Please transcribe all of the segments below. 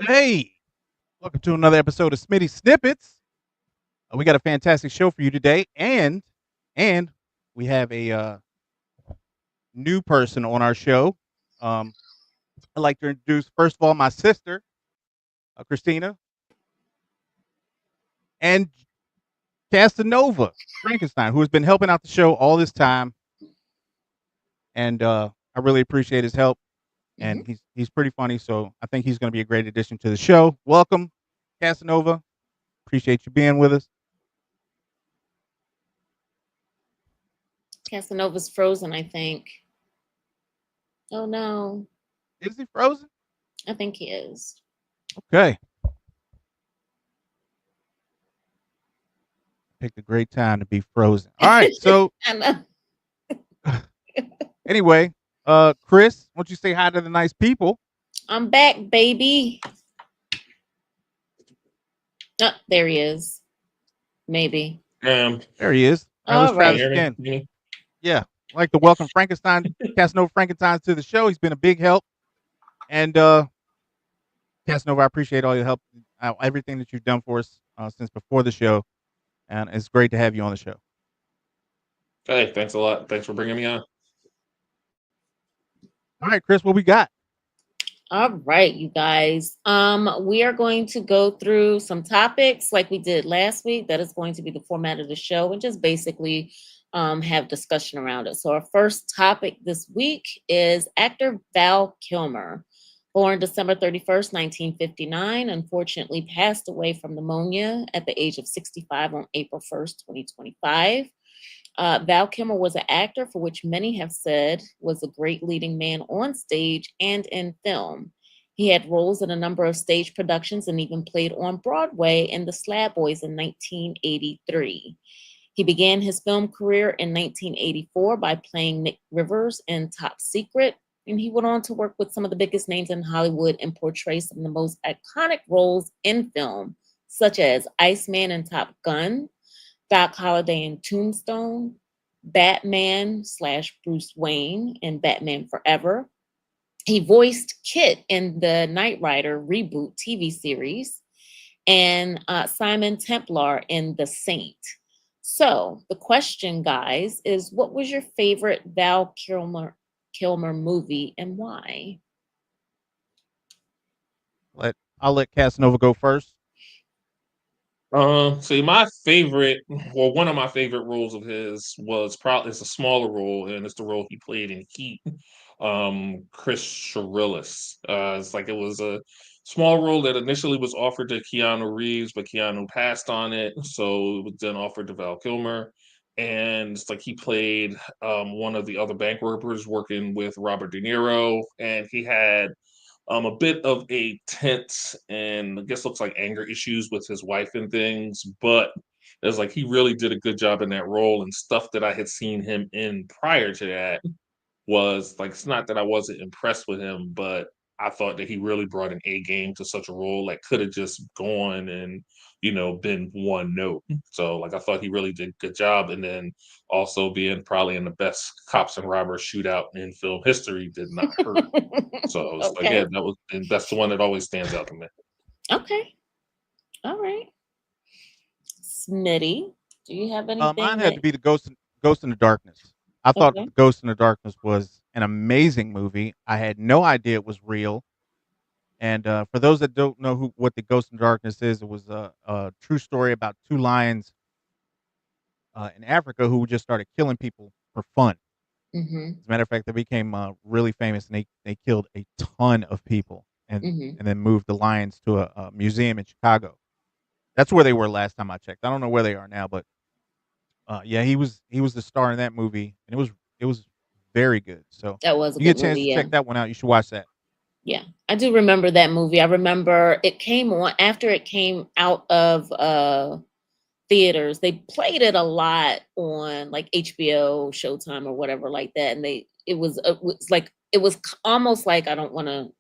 Hey, welcome to another episode of Smitty Snippets. We got a fantastic show for you today, and we have a new person on our show. Um, I'd like to introduce first of all my sister, Christina, and Casanova Frankenstein, who has been helping out the show all this time, and I really appreciate his help. And he's pretty funny, so I think he's going to be a great addition to the show. Welcome, Casanova. Appreciate you being with us. Casanova's frozen, I think. Oh no, Is he frozen? I think he is. Okay. Picked a great time to be frozen. All right. So I know. anyway, Chris, won't you say hi to the nice people? I'm back, baby. Oh, there he is. Maybe. There he is. All right, let's All try right. this again. Yeah. I'd like to welcome Casanova Frankenstein to the show. He's been a big help. And Casanova, I appreciate all your help, everything that you've done for us since before the show. And it's great to have you on the show. Hey, thanks a lot. Thanks for bringing me on. All right, Chris, what we got? All right, you guys. We are going to go through some topics like we did last week. That is going to be the format of the show, and just basically have discussion around it. So our first topic this week is actor Val Kilmer, born December 31st, 1959, unfortunately passed away from pneumonia at the age of 65 on April 1st, 2025. Val Kilmer was an actor for which many have said was a great leading man on stage and in film. He had roles in a number of stage productions and even played on Broadway in The Slab Boys in 1983. He began his film career in 1984 by playing Nick Rivers in Top Secret, and he went on to work with some of the biggest names in Hollywood and portray some of the most iconic roles in film, such as Iceman in Top Gun, Doc Holliday in Tombstone, Batman / Bruce Wayne in Batman Forever. He voiced Kit in the Knight Rider reboot TV series, and Simon Templar in The Saint. So the question, guys, is what was your favorite Val Kilmer movie and why? I'll let Casanova go first. See, my favorite, well, one of my favorite roles of his was probably it's a smaller role, and it's the role he played in Heat. Chris Chirillis. It's like it was a small role that initially was offered to Keanu Reeves, but Keanu passed on it, so it was then offered to Val Kilmer. And it's like he played one of the other bank robbers working with Robert De Niro, and he had a bit of a tense and I guess looks like anger issues with his wife and things, but it was like he really did a good job in that role, and stuff that I had seen him in prior to that was like it's not that I wasn't impressed with him, but I thought that he really brought an A game to such a role. Like could have just gone and been one note. So like I thought he really did a good job, and then also being probably in the best cops and robbers shootout in film history did not hurt. So it's like yeah, Okay. that's the one that always stands out to me. Okay. All right. Smitty, do you have Mine anything had that to be the Ghost in the Darkness. I thought okay? the Ghost in the Darkness was an amazing movie. I had no idea it was real. And for those that don't know what the Ghost in the Darkness is, it was a true story about two lions in Africa who just started killing people for fun. Mm-hmm. As a matter of fact, they became really famous, and they killed a ton of people, Mm-hmm. and then moved the lions to a museum in Chicago. That's where they were last time I checked. I don't know where they are now, but yeah, he was the star in that movie, and it was very good. So That was a you get good a chance movie, to yeah. check that one out, you should watch that. Yeah. I do remember that movie. I remember it came on after it came out of theaters. They played it a lot on like HBO, Showtime, or whatever like that. And it was like it was almost like I don't want to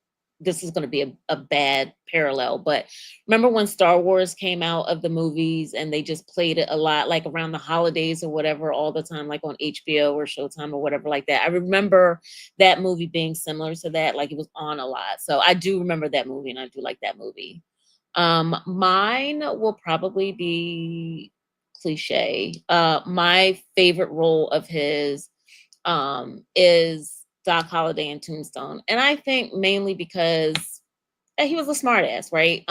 this is going to be a bad parallel, but remember when Star Wars came out of the movies and they just played it a lot, like around the holidays or whatever, all the time, like on HBO or Showtime or whatever like that. I remember that movie being similar to that, like it was on a lot. So I do remember that movie and I do like that movie. Mine will probably be cliche. My favorite role of his is Doc Holliday in Tombstone. And I think mainly because he was a smartass, right?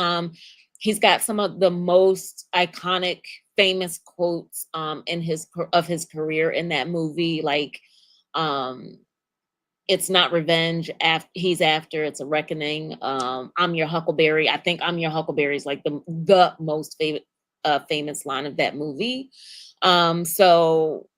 He's got some of the most iconic, famous quotes in his career in that movie. Like, it's not revenge. He's after. It's a reckoning. I'm your Huckleberry. I think I'm your Huckleberry is like the most famous line of that movie. So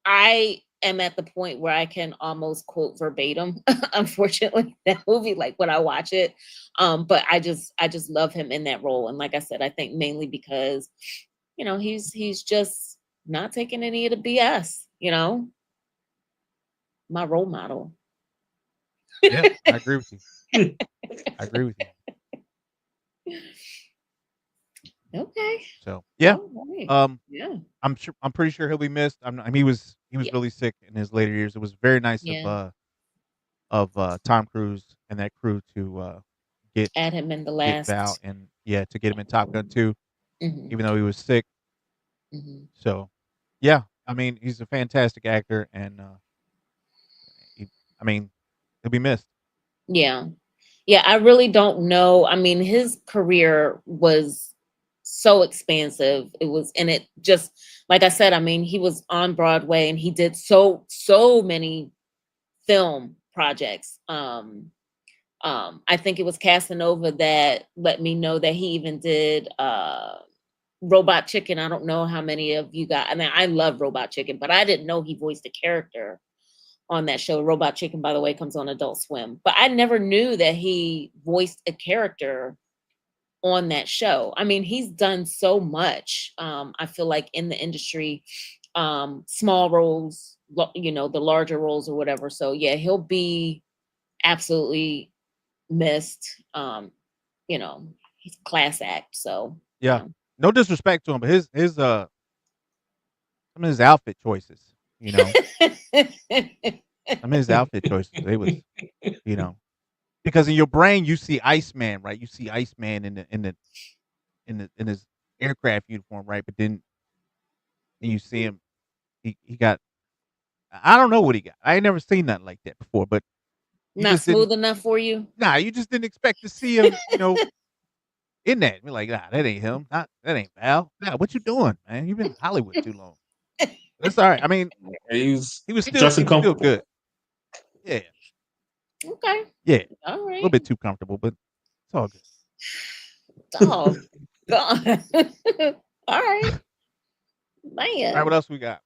I am at the point where I can almost quote verbatim, unfortunately, that movie, like when I watch it. But I just love him in that role. And like I said, I think mainly because, he's just not taking any of the BS, my role model. Yeah, I agree with you. I agree with you. Okay. So yeah, All right. Yeah. I'm pretty sure he'll be missed. He was Yeah. really sick in his later years. It was very nice Yeah. of Tom Cruise and that crew to get Add him in the get last. Val and to get him in Top Gun 2, Mhm. even though he was sick. Mhm. So yeah, I mean he's a fantastic actor and he'll be missed. Yeah. Yeah, I really don't know. I mean, his career was so expansive. It was, and it just, like I said, I mean, he was on Broadway and he did so many film projects. I think it was Casanova that let me know that he even did Robot Chicken. I don't know how many of you got. I mean, I love Robot Chicken, but I didn't know he voiced a character on that show. Robot Chicken, by the way, comes on Adult Swim. But I never knew that he voiced a character on that show. I mean, he's done so much. I feel like in the industry, small roles, the larger roles or whatever. So yeah, he'll be absolutely missed. He's a class act. So Yeah, no disrespect to him, but some of his outfit choices, some of his outfit choices, they was, because in your brain you see Iceman, right? You see Iceman in his aircraft uniform, right? But then you see him, he got, I don't know what he got. I ain't never seen nothing like that before, but you not just didn't. smooth enough for you. Nah, you just didn't expect to see him, in that. We're like, nah, that ain't him. That ain't Val. Nah, what you doing, man? You've been in Hollywood too long. That's all right. I mean, he was he dressing was still comfortable. good. Yeah. Okay. Yeah. All A right. little bit too comfortable, but it's all good. Oh, God. All right. All right, Man. what else we got?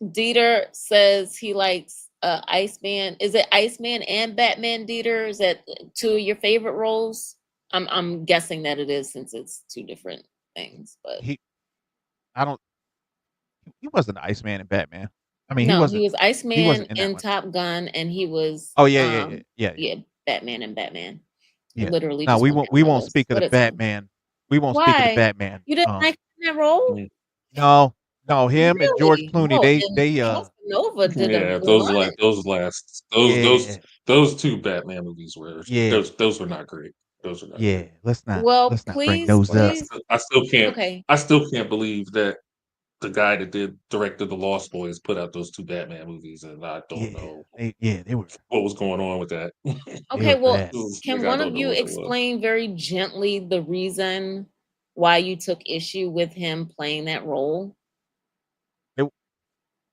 Dieter says he likes Iceman. Is it Iceman and Batman, Dieter? Is that two of your favorite roles? I'm guessing that it is since it's two different things, but I don't. He wasn't Iceman and Batman. I mean, he no, he wasn't. was He Iceman wasn't in that in one. Top Gun, and he was Oh yeah. yeah, Batman and Batman. Yeah. Literally No, just went we down my won't list, speak of but the it's fine. Batman. We won't speak of the Why? Batman. You didn't like that role? No, him and George Really? Clooney. No, and They Casanova did a Yeah, what? yeah, those two Batman movies were yeah, those were not great. Those were not yeah. great. Well, Let's not bring please, those Like up. please. Okay. I still can't believe that the guy that directed The Lost Boys put out those two Batman movies, and I don't Yeah, know they were what was going on with that. Okay, well, bad. can Like, I one don't of know you what it was. explain very gently the reason why you took issue with him playing that role? It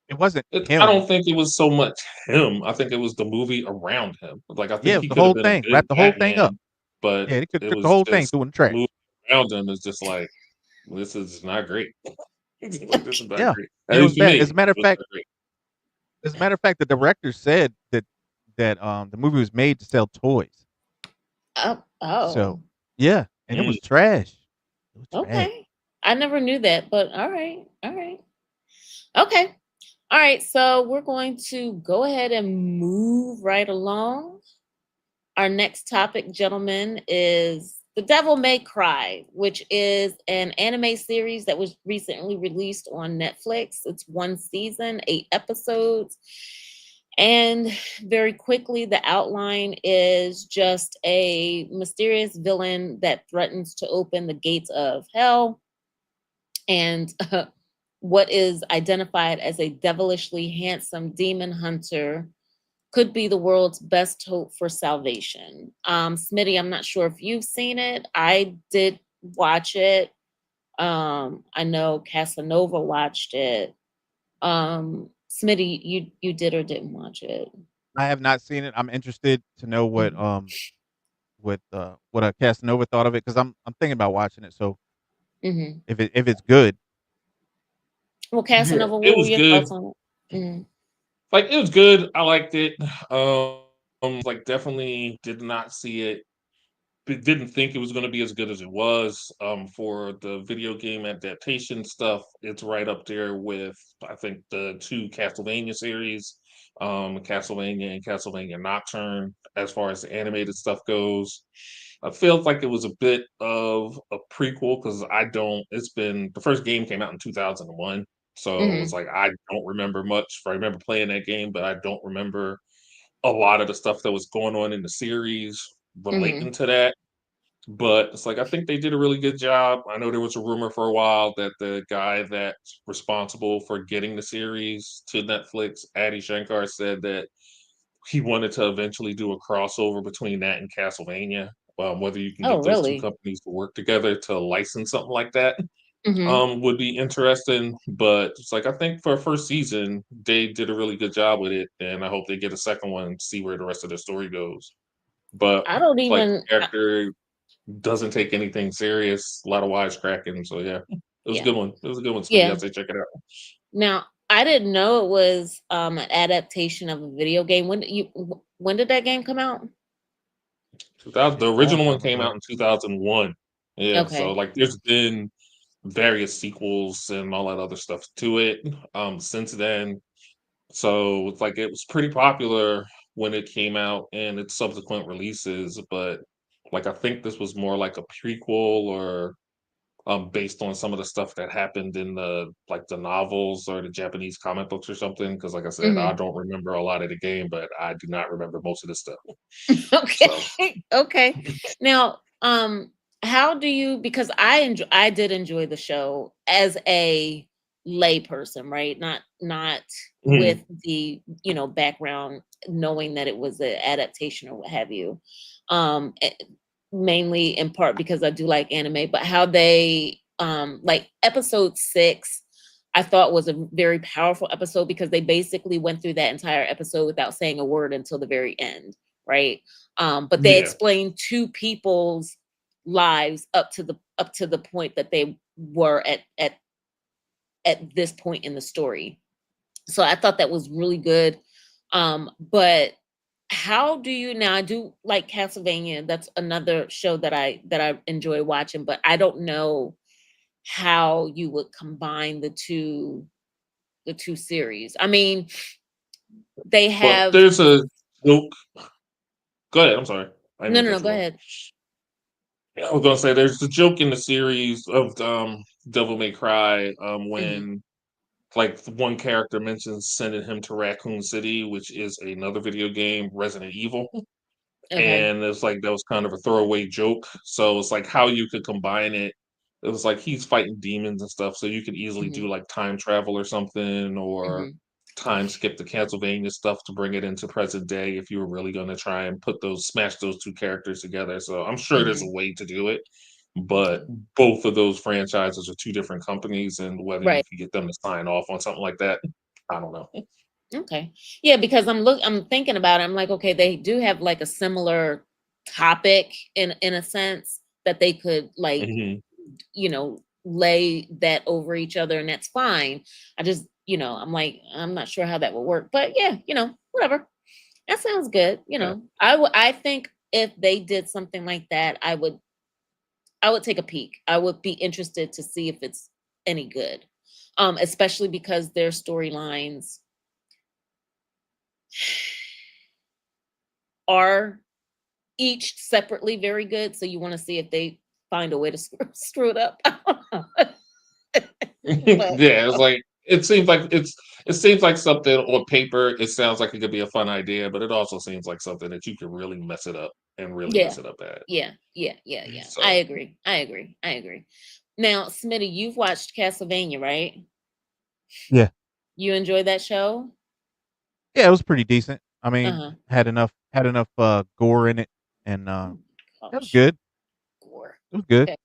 it wasn't I him. don't think it was so much him. I think it was the movie around him. Like I Yeah, think it was he the could have whole been a thing. good Wrap the whole thing up. Batman, but Yeah, they it took the was whole thing, just threw it in the the trash. movie around him is just like this is not great. Like this is not Yeah, great. At it was least for bad. me, it was not great. As a matter of fact, the director said that the movie was made to sell toys. Oh, So oh, yeah, and it Mm. was trash. It was trash. okay. I never knew that, but all right. All right. Okay. All right. So we're going to go ahead and move right along. Our next topic, gentlemen, is The Devil May Cry, which is an anime series that was recently released on Netflix. It's one season, 8 episodes. And very quickly, the outline is just a mysterious villain that threatens to open the gates of hell. And what is identified as a devilishly handsome demon hunter could be the world's best hope for salvation. Smitty, I'm not sure if you've seen it. I did watch it. I know Casanova watched it. Smitty, you did or didn't watch it? I have not seen it. I'm interested to know Mhm. what Casanova thought of it because I'm thinking about watching it. So Mhm. if it's good, Well, Yeah, Casanova, it what were was your good. thoughts on it? Mhm. Like it was good. I liked it. Like definitely did not see it didn't think it was going to be as good as it was. For the video game adaptation stuff, it's right up there with I think the two Castlevania series, Castlevania and Castlevania Nocturne. As far as the animated stuff goes, I felt like it was a bit of a prequel because I don't. It's been the first game came out in 2001, so it's Mhm. like I don't remember much. I remember playing that game, but I don't remember a lot of the stuff that was going on in the series relating Mhm. to that. But it's like I think they did a really good job. I know there was a rumor for a while that the guy that's responsible for getting the series to Netflix, Adi Shankar, said that he wanted to eventually do a crossover between that and Castlevania. Whether you can Oh, get those two really? companies to work together to license something like that, Mhm. would be interesting. But it's like I think for a first season, they did a really good job with it, and I hope they get a second one and see where the rest of the story goes. But I don't like even. the character doesn't take anything serious. A lot of wisecracking. So yeah, it was a Yeah. good one. It was a good one, Smitty. Yeah. I'd say check it out. Now, I didn't know it was an adaptation of a video game. When did that game come out? 2000, shit, the a long original one time came ago. out in 2001. Yeah, so Okay. like there's been various sequels and all that other stuff to it since then. So it's like it was pretty popular when it came out and its subsequent releases, but like I think this was more like a prequel or based on some of the stuff that happened in the novels or the Japanese comic books or something. Because like I said, I Hmm. don't remember a lot of the game, but I do not remember most of this stuff. So Okay. Okay. Now, how do you? Because I did enjoy the show as a layperson, right? Not mhm. with the background, knowing that it was an adaptation or what have you. Um, eh, Mainly in part because I do like anime, but how they like episode 6. I thought was a very powerful episode because they basically went through that entire episode without saying a word until the very end, right? But they Yeah, explained two people's lives up to the point that they were at this point in the story. So I thought that was really good. But how do you now? I do like Castlevania. That's another show that I enjoy watching, but I don't know how you would combine the two series. I mean, they well, have. there's a joke. Go ahead. I'm sorry. I didn't No, mean no, to no. cut Go you off. ahead. Yeah, I was gonna say there's a joke in the series of Devil May Cry Hmm. when like one character mentions sending him to Raccoon City, which is another video game, Resident Evil. Okay. And it's like that was kind of a throwaway joke. So it's like how you could combine it. It was like he's fighting demons and stuff, so you could easily Hmm. do like time travel or something, or Hmm. time skip the Castlevania stuff to bring it into present day if you were really going to try and smash those two characters together. So I'm sure there's a Hmm. way to do it, but Okay. both of those franchises are two different companies, and whether you Right. can get them to sign off on something like that, I don't know. Okay. Yeah, because I'm thinking about it. I'm like, okay, they do have like a similar topic in a sense that they could like, Hmm. lay that over each other, and that's fine. I just, I'm like, I'm not sure how that would work. But yeah, whatever. That sounds good. Yeah. I think if they did something like that, I would take a peek. I would be interested to see if it's any good. Especially because their storylines are each separately very good. So you want to see if they find a way to screw it up. But Yeah, it's like it seems like something on paper. It sounds like it could be a fun idea, but it also seems like something that you could really mess it up and really yeah, mess it up bad. yeah. I So agree. I agree. I agree. Now, Smitty, you've watched Castlevania, right? Yeah. You enjoyed that show? Yeah, it was pretty decent. I Uh mean, huh. had enough gore in it, and Oh that was gosh, good. gore. It was good. Okay.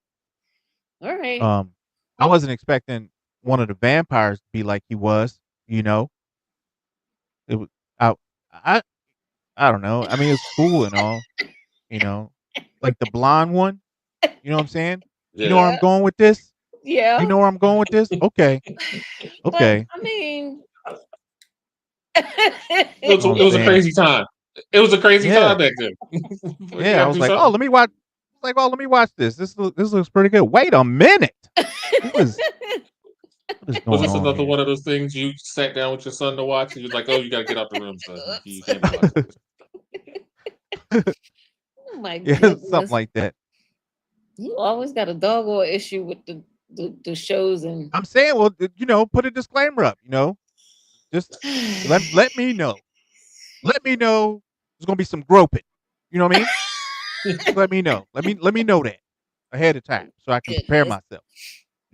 All right. Um, I wasn't expecting one of the vampires to be like he was. You know, it was I I I don't know. I mean, it's cool and all. You know, like the blonde one. You know what I'm saying? You know where yeah, I'm Yeah. going with this? You Yeah. know where I'm going with this? Okay, But okay. I mean, You know what it I'm was a saying? crazy time. It was a crazy Yeah, time back then. When you yeah. I got to was do like, oh, something. let me watch. Like, oh, let me watch this. This looks pretty good. Wait a minute. What is what is Was going this on another here? one of those things you sat down with your son to watch, and you're like, "Oh, you got to get out the room, son. You Oops. can't be watching this." Oh my Yeah, something goodness. like that. You always got a doggone issue with the shows and I'm saying, well, put a disclaimer up. Just let me know. Let me know there's gonna be some groping. You know what I mean? Just let me know. Let me know that ahead of time so I can prepare goodness. myself.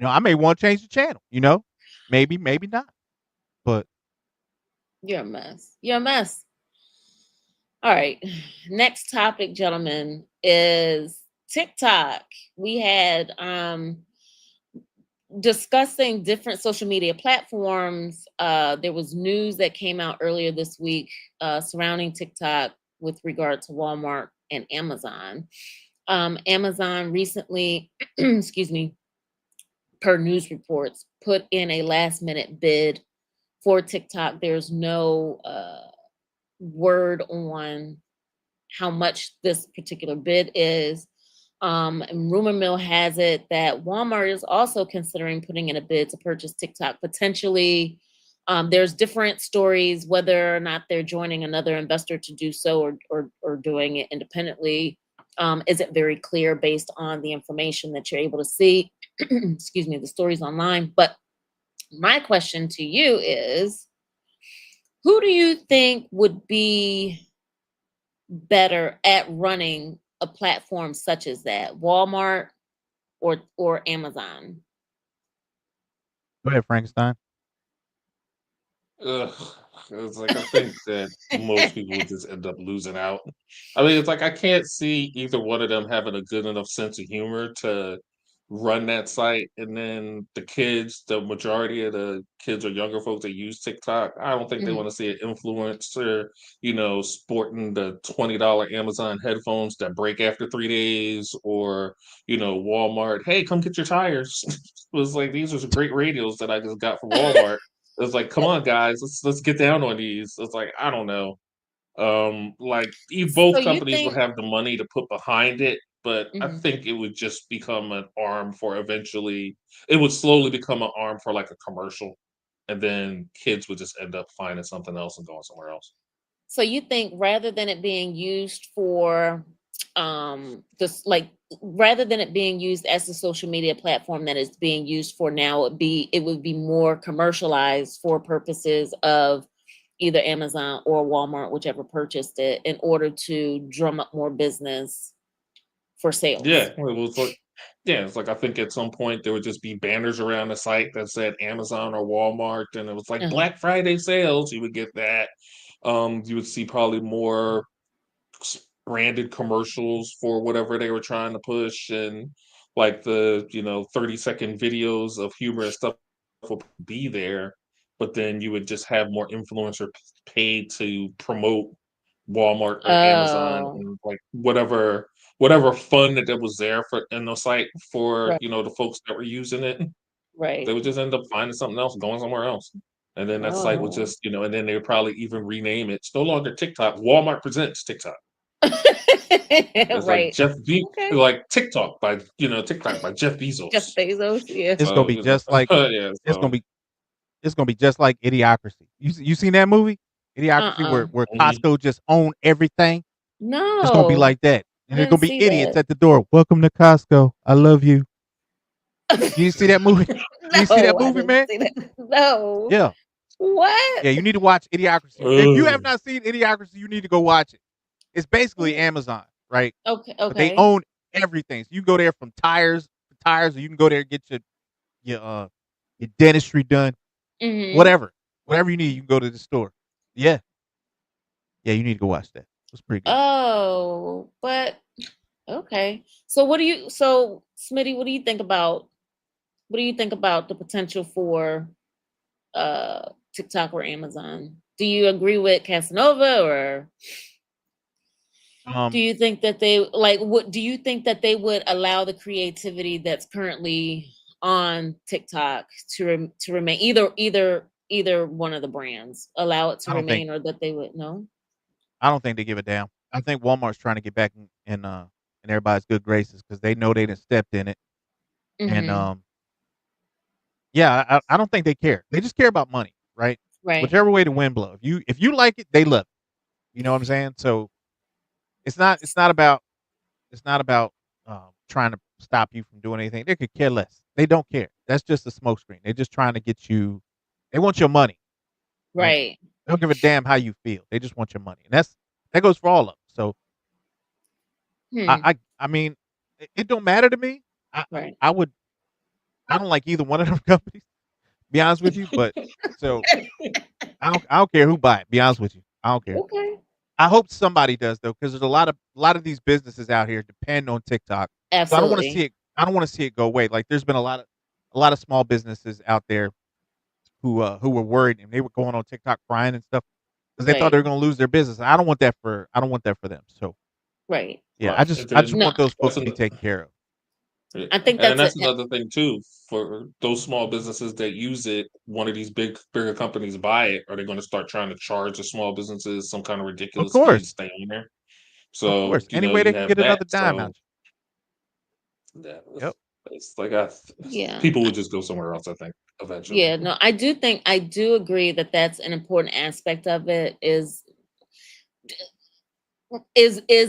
I may want to change the channel. Maybe, maybe not. But You're a mess. You're a mess. All right. Next topic, gentlemen, is TikTok. We had discussing different social media platforms. There was news that came out earlier this week surrounding TikTok with regard to Walmart and Amazon. Amazon recently, excuse me, per news reports, put in a last minute bid for TikTok. There's no word on how much this particular bid is. And rumor mill has it that Walmart is also considering putting in a bid to purchase TikTok potentially. There's different stories whether or not they're joining another investor to do so or doing it independently. Isn't very clear based on the information that you're able to see. Excuse me, the stories online. But my question to you is, who do you think would be better at running a platform such as that, Walmart or Amazon? go ahead, Frankenstein. Ugh, it's like I think that most people would just end up losing out. I mean, it's like I can't see either one of them having a good enough sense of humor to run that site. And then the majority of the kids or younger folks that use TikTok, I don't think they Mhm. want to see an influencer, sporting the $20 Amazon headphones that break after 3 days, or Walmart. Hey, come get your tires. It was like these are some great radios that I just got from Walmart. It's like, come on, guys, let's get down on these. It's like, I don't know. Like So both you companies would think? have the money to put behind it, but I Mhm. think it would just become an arm for eventually. It would slowly become an arm for like a commercial, and then kids would just end up finding something else and going somewhere else. So you think rather than it being used for this like rather than it being used as the social media platform that it's being used for now, it would be more commercialized for purposes of either Amazon or Walmart, whichever purchased it, in order to drum up more business for Yeah, sales. it was like, yeah, it's like I think at some point there would just be banners around the site that said Amazon or Walmart, and it was like Uh-huh. Black Friday sales. You would get that. You would see probably more branded commercials for whatever they were trying to push, and like the 30-second videos of humor and stuff will be there, but then you would just have more influencer paid to promote Walmart or Amazon, Oh, and like whatever fun that was there for in the site for right, the folks that were using it. They right. would just end up finding something else, going somewhere else. And then that site would Oh. just, and then they would probably even rename it. It's no longer TikTok. Walmart presents TikTok. It's like Right. Okay. like TikTok by Jeff Jeff Bezos. Bezos, yeah. It's gonna So, be just like yeah, it's gonna so be it's gonna be just like Idiocracy. You seen that movie? Idiocracy, Uh-uh. where mhm. Costco just own everything. It's gonna be No. like that. and there's didn't gonna be see idiots that. at the door. Welcome to Costco. I love you. You see that movie? You see that No, I movie, didn't man? see that. No. Yeah, What? yeah. You need to watch Idiocracy. If you have Ugh. not seen Idiocracy, you need to go watch it. It's basically Amazon, right? Okay, But they okay. own everything. So you can go there from tires, or you can go there and get your dentistry done, Mm-hmm. whatever you need. You can go to the store. Yeah, yeah. You need to go watch that. It's pretty good. Oh, but okay. So Smitty, what do you think about the potential for TikTok or Amazon? Do you agree with Casanova, or do Um, you think that they like what do you think that they would allow the creativity that's currently on TikTok to remain, either one of the brands allow it to I don't think remain, or that they would no? I don't think they give a damn. I think Walmart's trying to get back in everybody's good graces because they know they done stepped in it, and Mm-hmm. yeah, I don't think they care. They just care about money, right? Right. Whichever way the wind blow. If you like it, they love it. You know what I'm saying? So it's not about trying to stop you from doing anything. They could care less. They don't care. That's just a smokescreen. They're just trying to get you. They want your money, right? Right. They don't give a damn how you feel. They just want your money, and that goes for all of them. So Hmm. I mean, it don't matter to me. I Right. I would I don't like either one of them companies. Be honest with you, but so I don't care who buy it. Be honest with you, I don't care. Okay. I hope somebody does though, because there's a lot of these businesses out here depend on TikTok. So I don't want to see Absolutely. it. I don't want to see it go away. Like there's been a lot of small businesses out there who were worried and they were going on TikTok crying and stuff because they thought they Right. were going to lose their business. I don't want that for them. So Right. yeah, Well, I just No, want those that's folks to be taken care of. I think and that's that's it. another thing too. For those small businesses that use it, one of these bigger companies buy it. Are they going to start trying to charge the small businesses some kind of Of ridiculous fee to course, stay in there? of So course. Any way they you can have get that. another dime So out yeah, you. Yep. it's like Yeah. people would just go somewhere else. I think eventually. Yeah, no, I do agree that that's an important aspect of it, is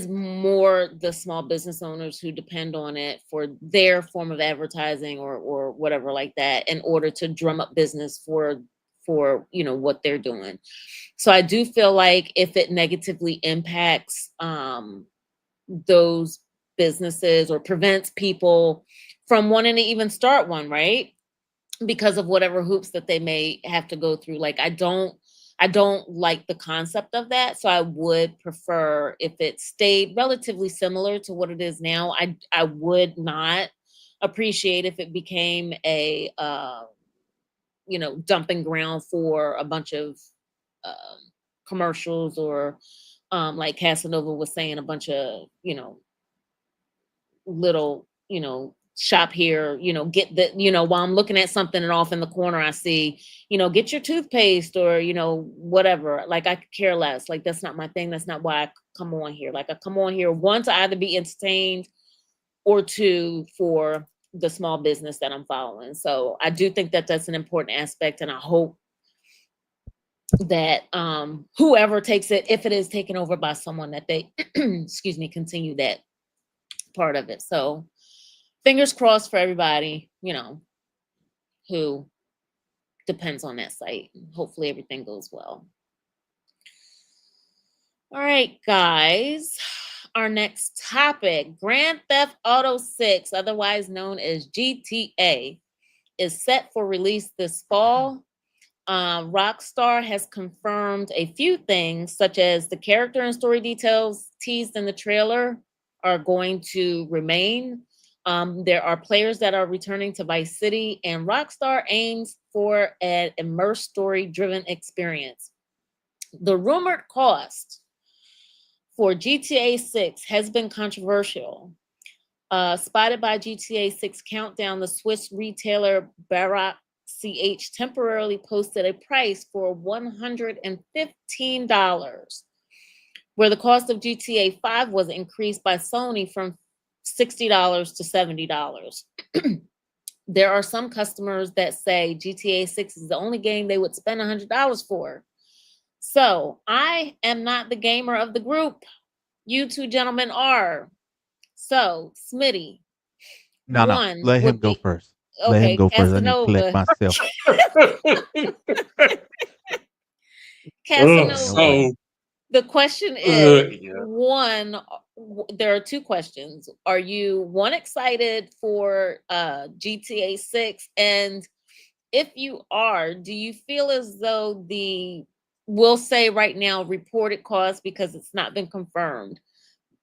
more the small business owners who depend on it for their form of advertising, or whatever like that, in order to drum up business for what they're doing. So I do feel like if it negatively impacts those businesses, or prevents people from wanting to even start one, right? Because of whatever hoops that they may have to go through. Like I don't like the concept of that. So I would prefer if it stayed relatively similar to what it is now. I would not appreciate if it became a dumping ground for a bunch of um, commercials, or like Casanova was saying, a bunch of little, shop here, get the, while I'm looking at something and off in the corner, I see, get your toothpaste, or, whatever. Like I could care less. Like that's not my thing. That's not why I come on here. Like I come on here, one, to either be entertained, or two, for the small business that I'm following. So I do think that that's an important aspect. And I hope that whoever takes it, if it is taken over by someone, that they excuse me, continue that part of it. So fingers crossed for everybody, who depends on that site. Hopefully everything goes well. All right, guys. Our next topic, Grand Theft Auto 6, otherwise known as GTA, is set for release this fall. Rockstar has confirmed a few things, such as the character and story details teased in the trailer are going to remain. There are players that are returning to Vice City, and Rockstar aims for an immersive story-driven experience. The rumored cost for GTA 6 has been controversial. Spotted by GTA 6 Countdown, the Swiss retailer Barak CH temporarily posted a price for $115, where the cost of GTA 5 was increased by Sony from $60 to $70. There are some customers that say GTA 6 is the only game they would spend $100 for. So I am not the gamer of the group. You two gentlemen are. So, Smitty, No. one Let him would go be first. Let him okay. go first. I need to collect Casanova. myself. No Casanova. way. So, The question is yeah. one. There are two questions. Are you one excited for GTA 6? And if you are, do you feel as though we'll say right now reported cost, because it's not been confirmed,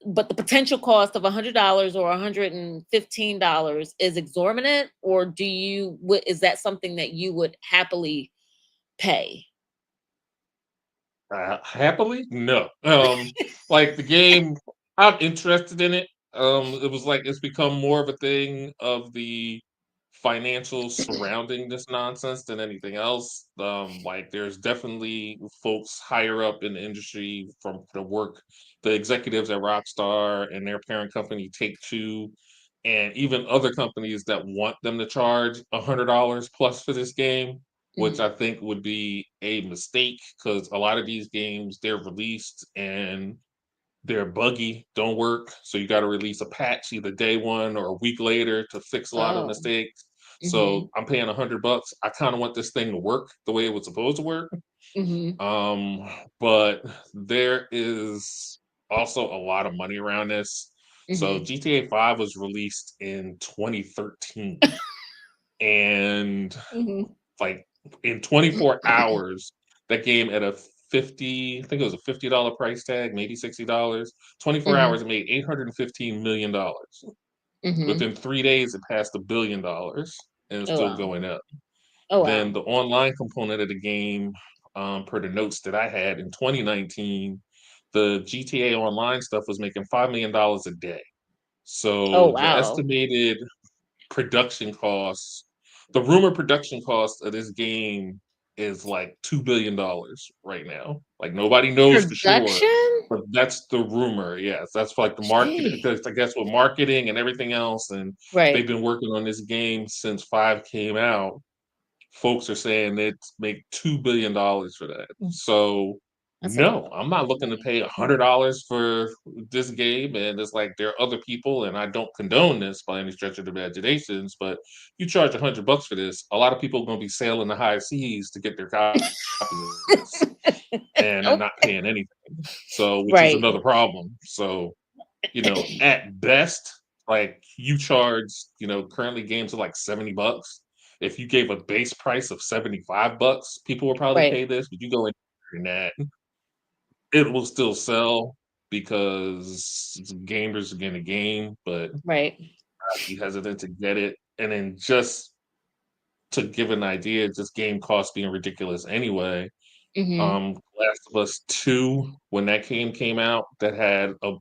but the potential cost of $100 or $115 is exorbitant, or is that something that you would happily pay? Happily, no. Like the game, I'm interested in it. It was like it's become more of a thing of the financial surrounding this nonsense than anything else. Like there's definitely folks higher up in the industry from the work, the executives at Rockstar and their parent company Take Two, and even other companies that want them to charge $100 plus for this game, which Mhm. I think would be a mistake because a lot of these games they're released and they're buggy, don't work. So you got to release a patch either day one or a week later to fix a lot of Oh. mistakes. Hmm. So I'm paying $100. I kind of want this thing to work the way it was supposed to work. Hmm. Um, but there is also a lot of money around this. So Hmm. GTA 5 was released in 2013, and Hmm. like in 24 hours, that game at a 50, I think it was a $50 price tag, maybe $60. 24 Hmm. hours, it made $815 million. Hmm. Within 3 days, it passed $1 billion and it's Oh still wow. going up. Oh Then wow. the online component of the game, per the notes that I had in 2019, the GTA Online stuff was making $5 million a day. Oh So the wow. estimated production costs, the rumored production cost of this game is like $2 billion right now. Like nobody knows for sure, Production? but that's the rumor. Yes, that's like the market. Gee. Because I guess with marketing and everything else, and they've Right. been working on this game since five came out. Folks are saying they'd make $2 billion for that. So That's a lot no, of I'm not looking to money. pay $100 for this game. And it's like there are other people, and I don't condone this by any stretch of the imaginations. But you charge $100 for this, a lot of people are going to be sailing the high seas to get their copies of this, and are not Okay. paying anything. So, which is Right. another problem. So, at best, like you charge, currently games are like $70. If you gave a base price of $75, people will probably Right. pay this, but you go in that, it will still sell because gamers are gonna game, but Right. I'd be hesitant to get it. And then just to give an idea, just game costs being ridiculous anyway. Hmm. Last of Us 2, when that game came out, that had a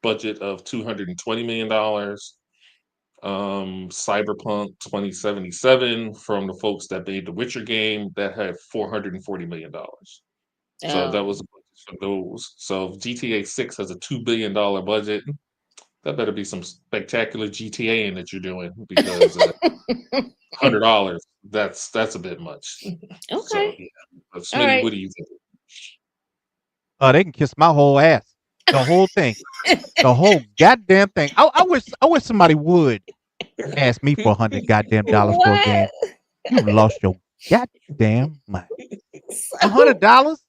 budget of $220 million. Cyberpunk 2077 from the folks that made the Witcher game that had $440 million. So that Oh. was a budget for those. So if GTA 6 has a $2 billion budget, that better be some spectacular GTAing that you're doing because $100, that's a bit much. So Okay. yeah. But All Smitty, right. what do you think? Oh, they can kiss my whole ass. The whole thing. The whole goddamn thing. I wish somebody would ask me for $100 for a What? game. You lost your goddamn mind. A hundred So, dollars?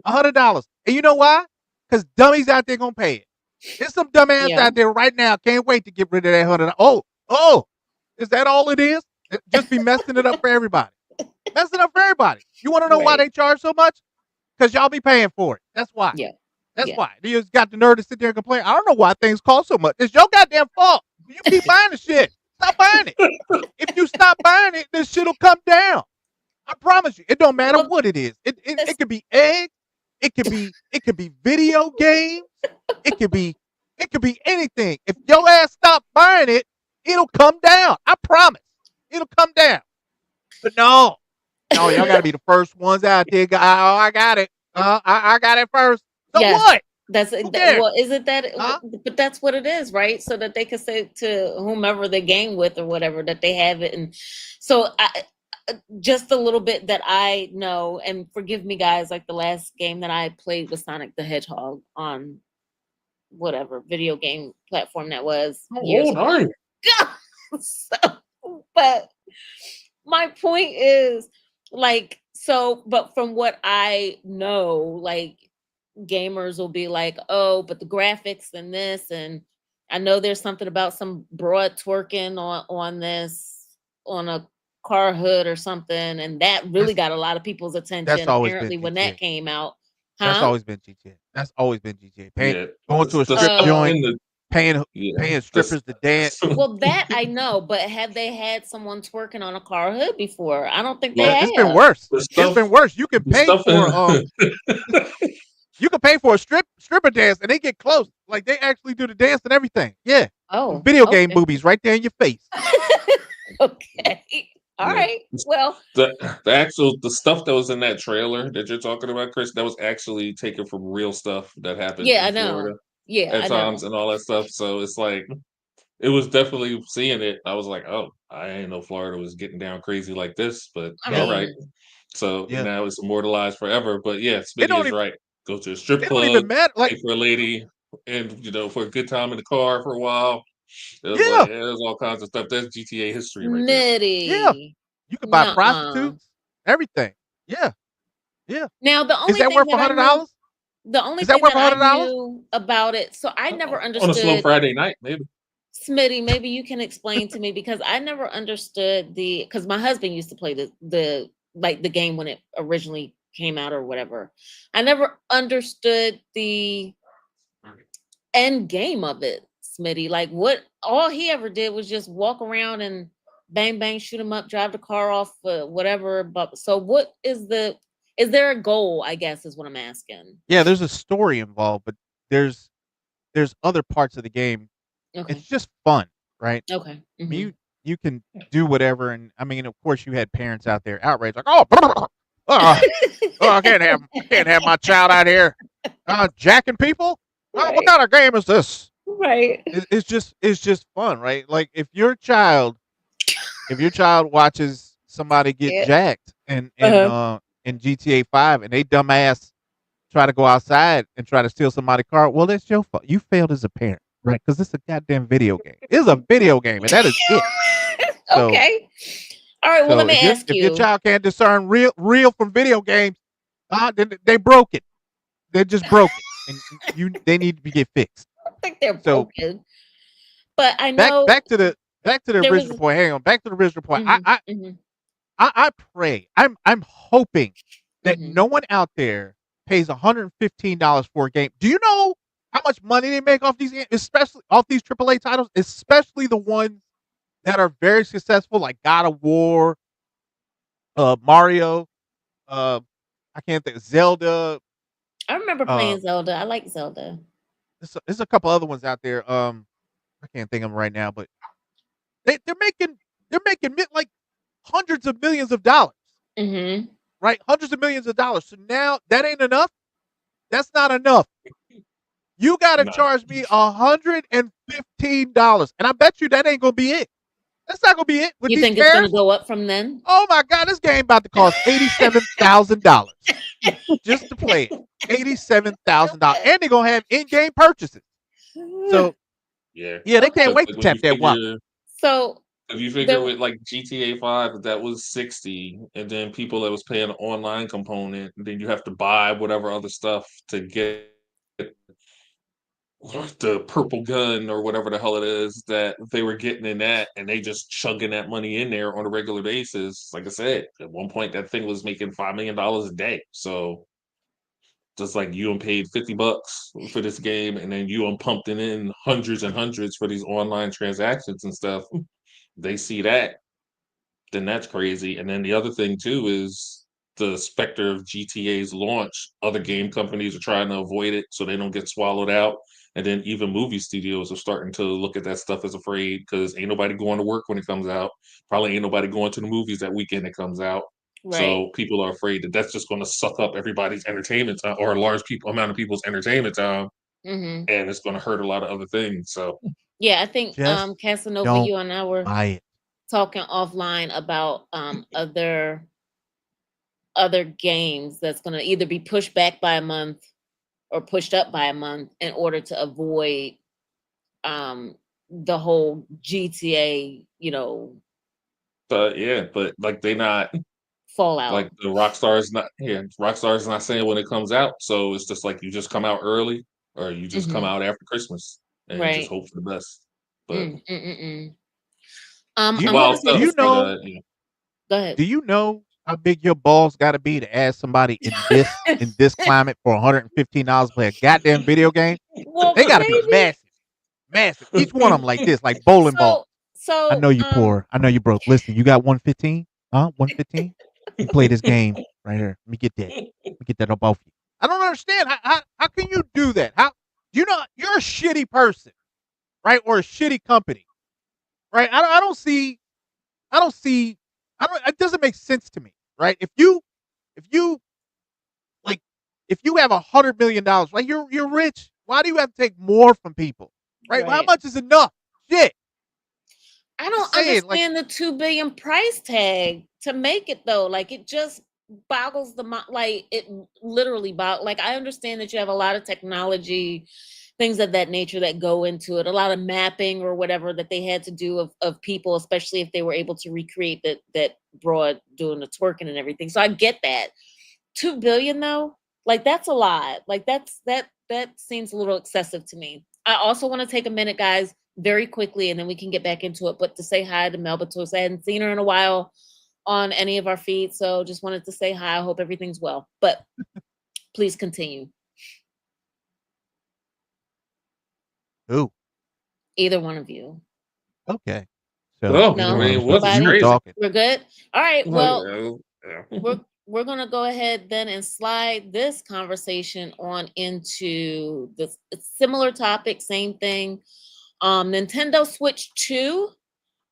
$100. And you know why? Because dummies out there gonna pay it. There's some dumbass yeah. out there right now. Can't wait to get rid of that $100. Oh, is that all it is? Just be messing it up for everybody. Messing up for everybody. You want to know why Right. they charge so much? Because y'all be paying for it. That's why. Yeah. That's Yeah. why. You just got the nerve to sit there and complain. I don't know why things cost so much. It's your goddamn fault. You keep buying the shit. Stop buying it. If you stop buying it, this shit'll come down. I promise you. It don't matter Well, what it is. It this, could be eggs. It could be video games. It could be anything. If your ass stop buying it, it'll come down. I promise. It'll come down. But no, y'all got to be the first ones out there. I got it. I got it first. So yes. what? Who cares? Well, isn't that, Huh? but that's what it is, right? So that they can say to whomever they game with or whatever that they have it. And so just a little bit that I know, and forgive me guys, like the last game that I played was Sonic the Hedgehog on whatever video game platform that was How years old are ago. you? But my point is, like, so, but from what I know, like, gamers will be like, oh, but the graphics and this, and I know there's something about some broad twerking on this, on a car hood or something, and that really That's got a lot of people's that's attention always been apparently when that GTA. came out. That's Huh? always been GTA. That's always been GTA. Yeah, Going to a the strip stuff joint, in the paying yeah, paying the strippers to dance. Well, that I know, but have they had someone twerking on a car hood before? I don't think they well, It's been have. worse. the It's stuff been worse. You can the pay stuff for in a stripper dance and they get close. Like they actually do the dance and everything. Yeah. Oh, Video game okay. boobies right there in your face. Okay. All yeah. right. Well, The stuff that was in that trailer that you're talking about, Chris, that was actually taken from real stuff that happened yeah, in I Florida know. Yeah, at I times know. and all that stuff. So it's like it was definitely seeing it. I was like, oh, I didn't know Florida was getting down crazy like this, but I all Yeah. right. mean, So Yeah. now it's immortalized forever. But yeah, It Smitty don't is even right. Go to a strip it don't club, even matter. Like, pay for a lady, and for a good time in the car for a while. It was like yeah, it was all kinds of stuff. That's GTA history right there. yeah. Smitty. You can buy Nuh-uh. prostitutes, everything. Yeah. Yeah. Now, Is that worth $100? the only Is that thing worth that I $100? knew about it, so I never On a slow understood. Friday night, maybe. Smitty, maybe you can explain to me because I never understood because my husband used to play the like the game when it originally came out or whatever. I never understood the end game of it, Smitty. Like what all he ever did was just walk around and bang bang, shoot him up, drive the car off, whatever. But so what is there a goal, I guess is what I'm asking. Yeah, there's a story involved, but there's there's other parts of the game. Okay. It's just fun, right? Okay. I mean, Hmm. you can do whatever, and I mean, of course, you had parents out there outraged, like, oh, I can't have my child out here, jacking people. What Right. kind of game is this? Right. It's just fun, right? Like if your child watches somebody get Yeah. jacked in Uh-huh. in GTA 5 and they dumbass try to go outside and try to steal somebody's car, well, that's your fault. You failed as a parent, right? Because it's a goddamn video game. It's a video game, and that is it. So, Okay. All right. Well, let so me ask if your you. child can't discern real from video games, then they broke it. They just broke it, and they need to get fixed. I think they're So broken, but I back know back to the back to the there original was. point. Hang on, back to the original point. I Hmm. I Hmm. I, I pray. I'm hoping that Hmm. no one out there pays $115 for a game. Do you know how much money they make off these, especially off these AAA titles, especially the ones that are very successful, like God of War, Mario, uh, I can't think, Zelda. I remember Uh, playing Zelda. I like Zelda. there's a couple other ones out there. I can't think of them right now, but they're making like hundreds of millions of dollars, Hmm. right? Hundreds of millions of dollars. So now that ain't enough. That's not enough. You got to No. charge me $115, and I bet you that ain't gonna be it. That's not gonna be it with You these think it's going to tariffs. go up from then? Oh my God, this game about to cost $87,000 just to play it. $87,000, Okay. and they're gonna have in-game purchases. So Yeah. yeah, they can't Okay. Because wait to tap that wop. So if you figure there. with like GTA 5, that was 60, and then people that was paying an online component, and then you have to buy whatever other stuff to get the purple gun or whatever the hell it is that they were getting in that, and they just chugging that money in there on a regular basis. Like I said, at one point that thing was making $5 million a day. So just like you paid $50 for this game, and then you pumped it in hundreds and hundreds for these online transactions and stuff. They see that, then that's crazy. And then the other thing too is the specter of GTA's launch. Other game companies are trying to avoid it so they don't get swallowed out. And then even movie studios are starting to look at that stuff as afraid because ain't nobody going to work when it comes out. Probably ain't nobody going to the movies that weekend it comes out. Right. So people are afraid that that's just going to suck up everybody's entertainment time or a large amount of people's entertainment time, Hmm. and it's going to hurt a lot of other things. So Yeah, I think Just Casanova, don't you and I were buy it. talking offline about other games that's going to either be pushed back by a month or pushed up by a month in order to avoid the whole GTA, Yeah, but like they not like fallout. the Rockstar is not saying when it comes out, so it's just like you just come out early or you just come Hmm. out after Christmas and just Right. hope for the best. But Mm, mm, mm, mm. Do I'm you going to wild say do stuff. you this thing. know Go ahead. do you know how big your balls got to be to ask somebody in this climate for $115 to play a goddamn video game? Well, They got to be maybe. massive, massive. Each one of them like this, like bowling balls. So, I so, know you poor. I know you broke. Listen, you got 115? Huh? 115? You play this game right here. Let me get that. Let me get that up off you. I don't understand. How can you do that? How you know you're a shitty person, right? Or a shitty company, right? I don't see I don't it doesn't make sense to me, right? If you like if you have $100 million, right? You're rich. Why do you have to take more from people? Right? How right. much is enough? Shit. I Just don't saying, like, understand the 2 billion price tag to make it though. Like it just boggles the mind. Like it literally like I understand that you have a lot of technology, things of that nature that go into it, a lot of mapping or whatever that they had to do of people, especially if they were able to recreate that broad doing the twerking and everything. So I get that. 2 billion though, like that's a lot. Like that seems a little excessive to me. I also want to take a minute, guys, very quickly, and then we can get back into it. But to say hi to Melba Toast. I hadn't seen her in a while on any of our feeds, so just wanted to say hi. I hope everything's well. But please continue. who? Either one of you. Okay. So oh, neither I No? one of mean, us know what's because you were Nobody? crazy? talking. We're good? All right. Like, Well, yeah. we're gonna go ahead then and slide this conversation on into the similar topic, same thing. Nintendo Switch 2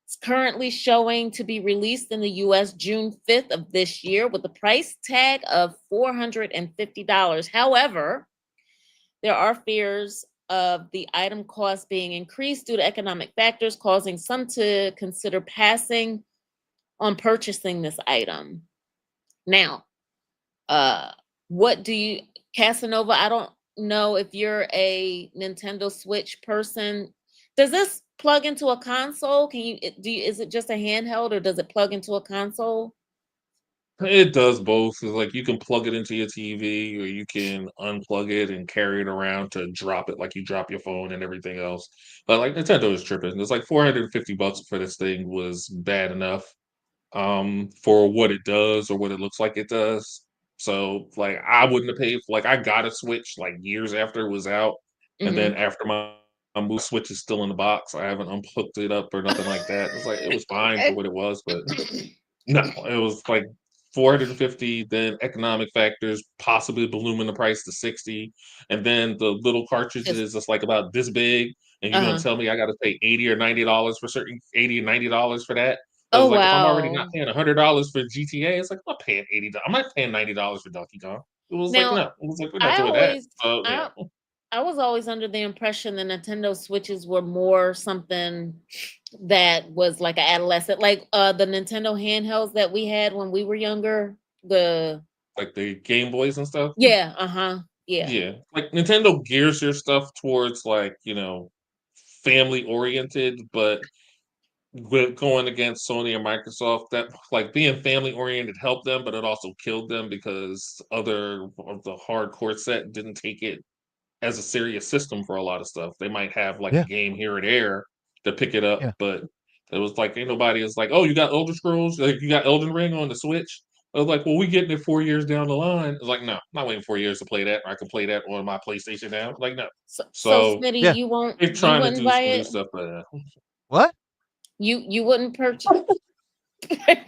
is currently showing to be released in the US June 5th of this year with a price tag of $450. However, there are fears of the item cost being increased due to economic factors, causing some to consider passing on purchasing this item. Now, uh, what do you, Casanova? I don't know if you're a Nintendo Switch person. Does this plug into a console? Is it just a handheld or does it plug into a console? It does both. It's like you can plug it into your TV or you can unplug it and carry it around to drop it like you drop your phone and everything else. But like Nintendo is tripping. It's like $450 for this thing was bad enough for what it does or what it looks like it does. So like I wouldn't have paid like I got a Switch like years after it was out. And then Mm-hmm. after my move Switch is still in the box. I haven't unplugged it up or nothing like that. It's like it was fine for Okay. what it was, but no, it was like 450, then economic factors possibly ballooning the price to 60, and then the little Just cartridges that's like about this big, and you're gonna uh-huh. tell me I gotta pay 80 or $90 for certain 80 or $90 for that. It Oh was like if I'm already not wow. paying $100 for GTA, it's like I'm not paying $80. I'm not paying $90 for Donkey Kong. It was like Now no, it was like we're not I doing that. always So yeah, I I was always under the impression the Nintendo Switches were more something that was like an adolescent, like the Nintendo handhelds that we had when we were younger. The like the Game Boys and stuff. Yeah, uh-huh. Yeah. Yeah, like Nintendo gears their stuff towards like family oriented, but with going against Sony and Microsoft, that like being family oriented helped them, but it also killed them because other of the hardcore set didn't take it as a serious system for a lot of stuff. They might have like a Yeah. game here or there to pick it up, Yeah. but it was like ain't nobody is like, oh, you got Elder Scrolls, like you got Elden Ring on the Switch. I was like, well, we getting it 4 years down the line. It's like, no, I'm not waiting 4 years to play that. I can play that on my PlayStation now. Like, no. So So Smitty, Yeah. they're you trying to wouldn't do buy some new it? stuff, but What? You wouldn't purchase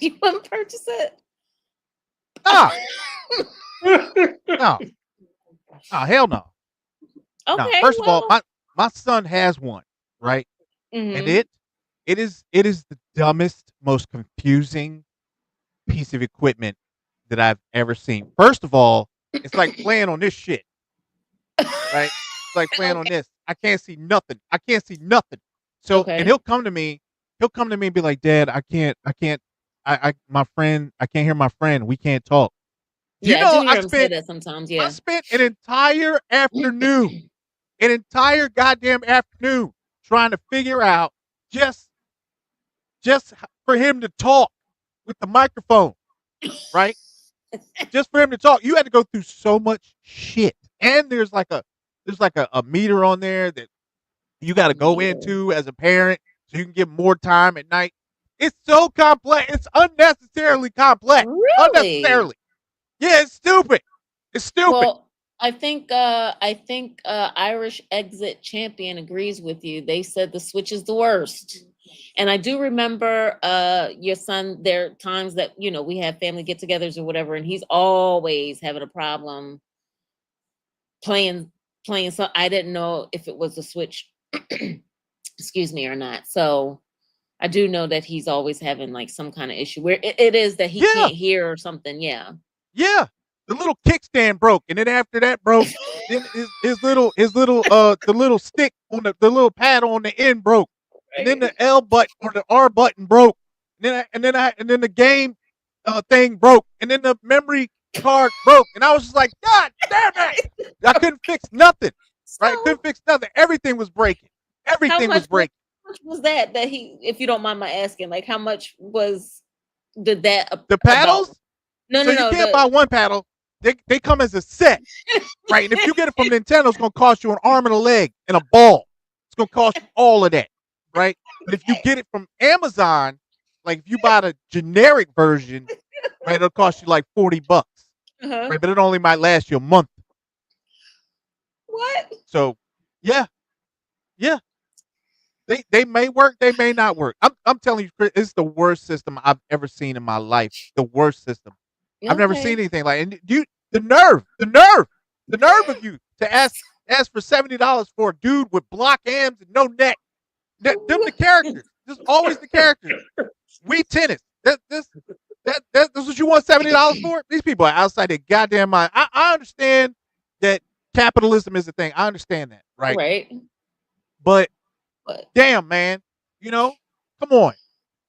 you wouldn't purchase it? Ah, no. Oh, hell no. No. Okay, First of all, well. my son has one, right? And Mm-hmm. it is the dumbest, most confusing piece of equipment that I've ever seen. First of all, it's like playing on this shit, right? It's like playing on Okay. this. I can't see nothing. I can't see nothing. So, and Okay. he'll come to me and be like, "Dad, I can't, my friend, I can't hear my friend. We can't talk." Do you Yeah, I do know hear him say that sometimes. I Yeah. spent an entire afternoon, an entire goddamn afternoon trying to figure out just for him to talk with the microphone, right? Just for him to talk. You had to go through so much shit. And there's like a meter on there that you got to go Yeah. into as a parent so you can get more time at night. It's so complex. It's unnecessarily complex. Really? Unnecessarily. Yeah, it's stupid. It's stupid. Well, I think Irish Exit Champion agrees with you. They said the Switch is the worst. And I do remember your son, there are times that, we have family get-togethers or whatever, and he's always having a problem playing so I didn't know if it was the Switch excuse me or not. So I do know that he's always having like some kind of issue where it is that he Yeah. can't hear or something. Yeah. Yeah. The little kickstand broke, and then after that broke, then his little the little stick on the little pad on the end broke. And then the L button or the R button broke. And then the game thing broke. And then the memory card broke. And I was just like, God damn it. I couldn't fix nothing. Right? So, Couldn't fix nothing. Everything was breaking. Everything was breaking. How much was that he, if you don't mind my asking, like how much did that The paddles? No, so no, you can't buy one paddle. They come as a set, right? And if you get it from Nintendo, it's going to cost you an arm and a leg and a ball. It's going to cost you all of that, right? But if you get it from Amazon, like if you buy the generic version, right, it'll cost you like $40, right? But it only might last you a month. What? So, yeah. They may work, they may not work. I'm telling you, Chris, it's the worst system I've ever seen in my life. The worst system. Okay. I've never seen anything like it. And the nerve of you to ask for $70 for a dude with block arms and no neck. Them the characters. Just always the characters. We tennis. That's what you want $70 for? These people are outside their goddamn mind. I understand that capitalism is a thing. I understand that, right? Right. But damn, man, come on.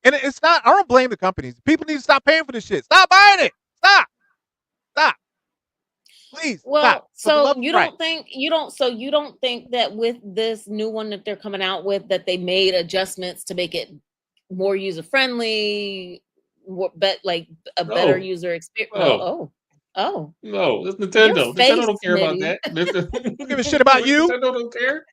And it's not. I don't blame the companies. People need to stop paying for this shit. Stop buying it. Stop. Please. Well, stop. So you don't think that with this new one that they're coming out with that they made adjustments to make it more user friendly, but like a better user experience? Oh. No, it's Nintendo. Nintendo don't care about that. Don't give a shit about you. Nintendo don't care.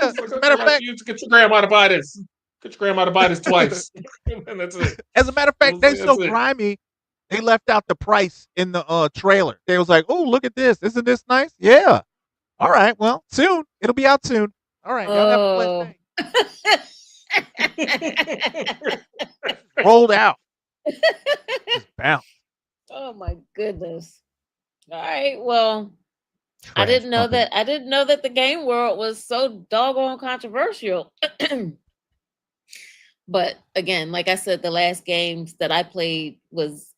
As a matter of fact, you get your grandma to buy this. Get your grandma to buy this twice. And that's it. As a matter of fact, they so grimy, they left out the price in the trailer. They was like, "Oh, look at this! Isn't this nice?" Yeah. All right. Well, soon it'll be out soon. All right. Y'all have a blessed day. Rolled out. Just bounced. Oh my goodness. All right. Well, I didn't know that the game world was so doggone controversial. But again, like I said, the last games that I played was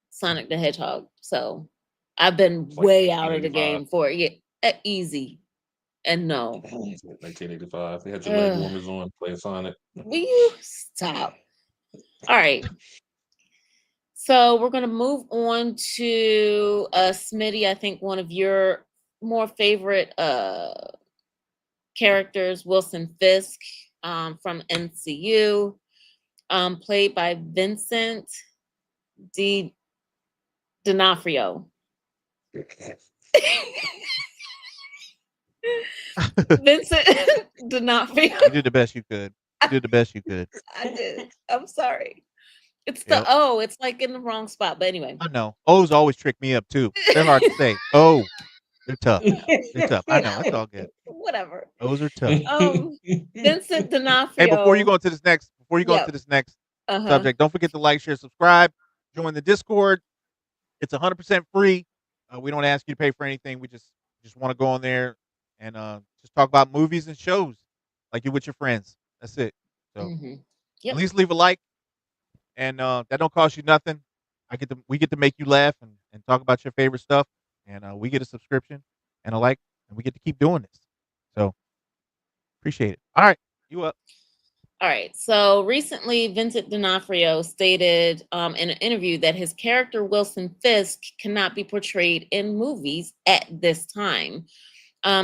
Sonic the Hedgehog. So I've been way out of the game for it. Yeah, easy. And no. 1985. They had your leg warmers on playing Sonic. Will you stop? All right. So we're going to move on to Smitty. I think one of your more favorite characters, Wilson Fisk from NCU, played by Vincent D'Onofrio. Vincent D'Onofrio. You did the best you could. I did. I'm sorry. It's the O. It's like in the wrong spot. But anyway. I know. O's always trick me up too. They're hard to say. Oh, they're tough. They're tough. I know. It's all good. Whatever. O's are tough. Vincent D'Onofrio. Hey, before you go into this next subject, don't forget to like, share, subscribe, join the Discord. It's 100% free. We don't ask you to pay for anything. We just want to go on there and just talk about movies and shows like you with your friends. That's it. So at least leave a like. And that don't cost you nothing. We get to make you laugh and talk about your favorite stuff. And we get a subscription and a like, and we get to keep doing this. So appreciate it. All right, you up. All right. So recently, Vincent D'Onofrio stated in an interview that his character Wilson Fisk cannot be portrayed in movies at this time.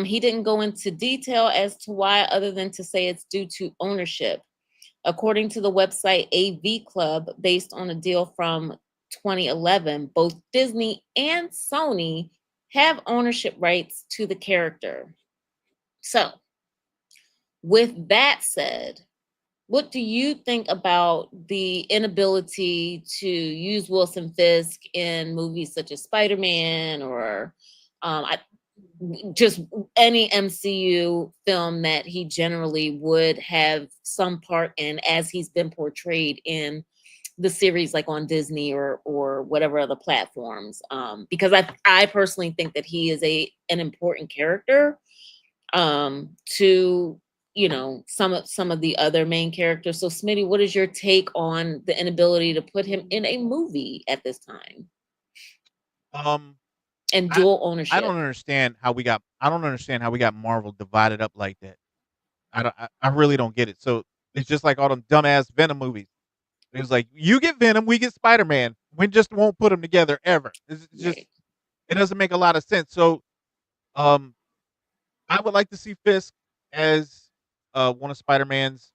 He didn't go into detail as to why, other than to say it's due to ownership. According to the website AV Club, based on a deal from 2011, both Disney and Sony have ownership rights to the character. So, with that said, what do you think about the inability to use Wilson Fisk in movies such as Spider-Man or just any MCU film that he generally would have some part in, as he's been portrayed in the series like on Disney or whatever other platforms? Because I personally think that he is an important character to some of the other main characters. So Smitty, what is your take on the inability to put him in a movie at this time Um, and I dual I don't ownership? understand how we got. I don't understand how we got Marvel divided up like that. I don't. I really don't get it. So it's just like all them dumbass Venom movies. It was like you get Venom, we get Spider Man. We just won't put them together ever. It's just Right. it doesn't make a lot of sense. So um, I would like to see Fisk as one of Spider Man's